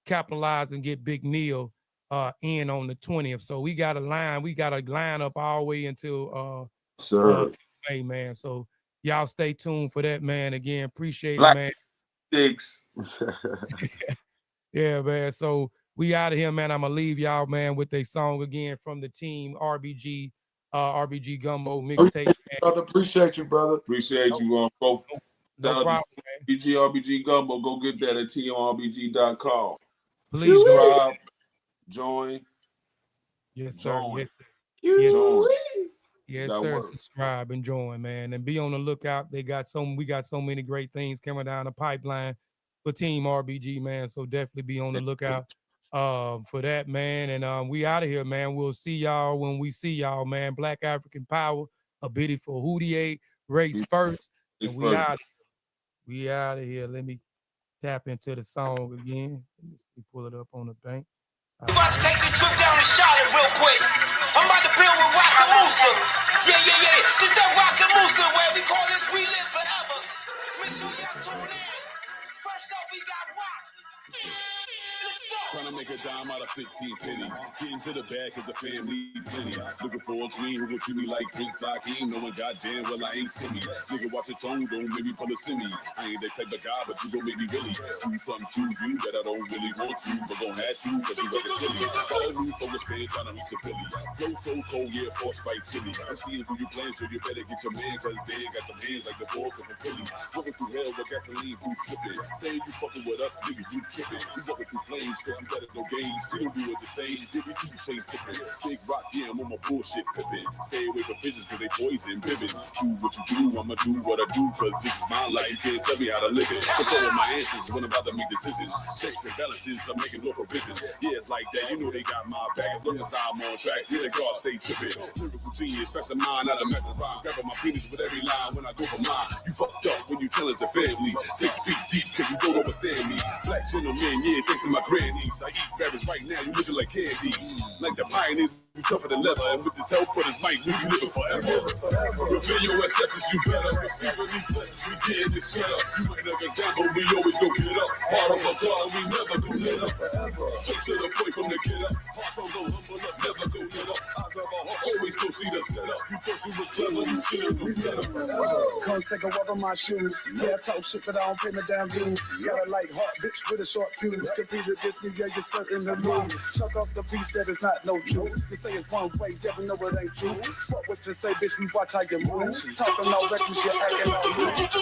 capitalize and get Big Neil in on the 20th. So we got a line up all the way until May, man. So y'all stay tuned for that, man. Again, appreciate Black it, man. Sticks. Yeah, man. So we out of here, man. I'm gonna leave y'all, man, with a song again from the team RBG, RBG Gumbo mixtape. Brother, appreciate you, brother. Appreciate you. Both. No problem, man. RBG Gumbo. Go get that at tmrbg.com. Please subscribe, join. Yes, sir. Join. Yes, sir. Yes, sir. Yes, That sir. works. Subscribe and join, man, and be on the lookout. We got so many great things coming down the pipeline for Team RBG, man. So definitely be on the lookout for that, man. And we out of here, man. We'll see y'all when we see y'all, man. Black African Power, a biddy for Houdier, race first, and we out. We out of here. Let me tap into the song again. Let me see, pull it up on the bank. I'm about to take this trip down to Charlotte real quick. I'm about to build with Rak Musa. Yeah. This that Rak Musa where we call this we live forever. Make sure y'all tune in. First up, we got Rak. Let's go. Trying to make a dime out of 15 pennies. Getting to the back of the family plenty. Looking for a queen who will treat me like Prince Hakeem. Knowing goddamn well I ain't silly. Nigga, watch your tone, don't make me pull a semi. I ain't that type of guy, but you gon' make me really do something to you that I don't really want to, but gon' have to, cause you like a silly. Got a new focus page trying to reach a Billy. Flow so cold, yeah, frostbite chilly. I'm seeing who you playing, so you better get your man, cause they got the hands like the ball of a Philly. Walking through hell with gasoline, who's tripping? Saying you fucking with us, nigga, you tripping. You walking through flames, so you better go games. We don't do it the same, did we two change different. Big rock, yeah, I'm on my bullshit pippin'. Stay away from bitches, cause they poison pivots. Do what you do, I'ma do what I do, cause this is my life. You can't tell me how to live it. Cause all of my answers when I'm about to make decisions. Checks and balances, I'm making no provisions. Yeah, it's like that, you know they got my back. As long as I'm on track, yeah, the God stay trippin'. Lyrical genius, stressing mine out of messing rhyme. Grabbing my penis with every line when I go for mine. You fucked up when you challenge the family. 6 feet deep, cause you don't understand me. Black gentleman, yeah, thanks to my grannies. I eat rabbits right now, you looking like candy. Like the pioneers, we tougher than leather. And with this help for this mic, we be living forever. Reveal your ancestors, you better. Receiving these blessings, we getting this shut up. You might knock us down, but we always gon' get it up. Heart of a God, we never gon' let up. Straight to the point from the get up. Hearts on the humble, us never gon' let up. Eyes of our heart, always gon' see the setup. You thought you was clever, you should've known better. Come take a walk on my shoes. Yeah, I talk shit, but I don't pay me damn dues. Got a light heart, bitch, with a short fuse. Compete against me, yeah, you're certain to lose. Chuck off the beast that is not no truth. You say it's one way, never know it ain't true. Fuck what you say, bitch, we watch how you move. Talking all reckless, you're acting all loose.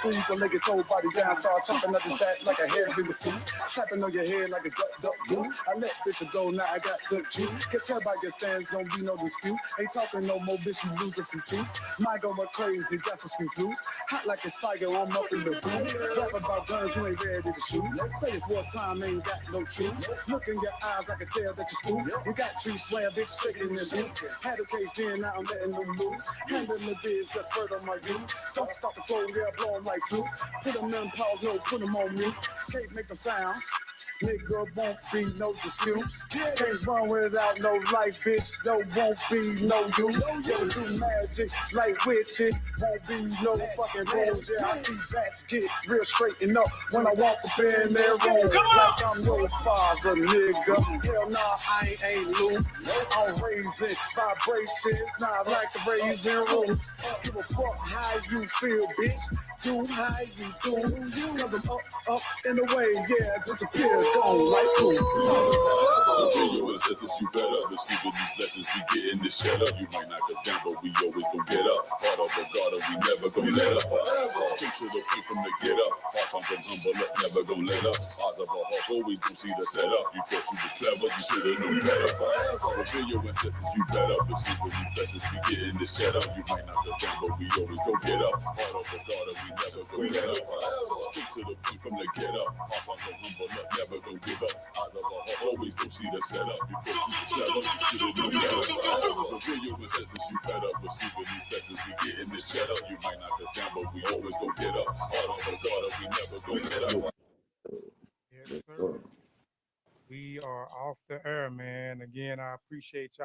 2 3 to make his whole body down. Start chopping up his back like a heavy masseuse. Tapping on your head like a duck goose. I let bitch go, now I got good juice. Can tell by your stance, don't be no dispute. Ain't talking no more, bitch, you losing some tooth. Mind going crazy, got some screws loose. Hot like it's fire, I'm up in the booth. Rap about guns, you ain't ready to shoot. Say it's war time, ain't got no truth. Look in your eyes, I can tell that you're stupid. You got trees swear, bitch, shaking the boots. Had a cage then, now I'm letting them loose. Handling the biz, that's word on my youth. Don't stop the flow, yeah, blow them like flute. Put them in pause, no, put them on mute. Can't make them sounds. Nigga, won't be no disputes. Can't run without no life, bitch. No, won't be no use. Yo, do magic like witches. Won't be no fucking rules. Yeah, I see bats get real straightened up when I walk up in their room. Like I'm your father, nigga. Hell nah, I ain't Lou. I'm raising vibrations, not like the raising rules. Give a fuck how you feel, bitch. Do how you do. Cause I'm up in the way, yeah, disappear, gone like poof. Okay, your ancestors, you better. Receiving these blessings, we getting this shut up. You might knock us down, but we always gon' get up. Heart of a God, we never gon' let up. Straight to the point from the get up. Hearts on the humble, us never gon' let up. Eyes of our heart, always gon' see the setup. You thought you was clever, you should've known better. Reveal your ancestors, you better. Receiving these blessings, we getting this shut up. You might knock us down, but we always gon' get up. Heart of a God, we never gon' let up. Straight to the point from the get up. Hearts on the humble, us never gon' give up. Eyes of our heart, always gon' see the setup. You thought you was clever, you should've known better. Reveal your ancestors, you better. Receiving these blessings, we getting this shut up. You might knock us down, but we always gon' get up. Heart of a God, we never gon' let up. Yes, sir. We are off the air, man. Again, I appreciate y'all.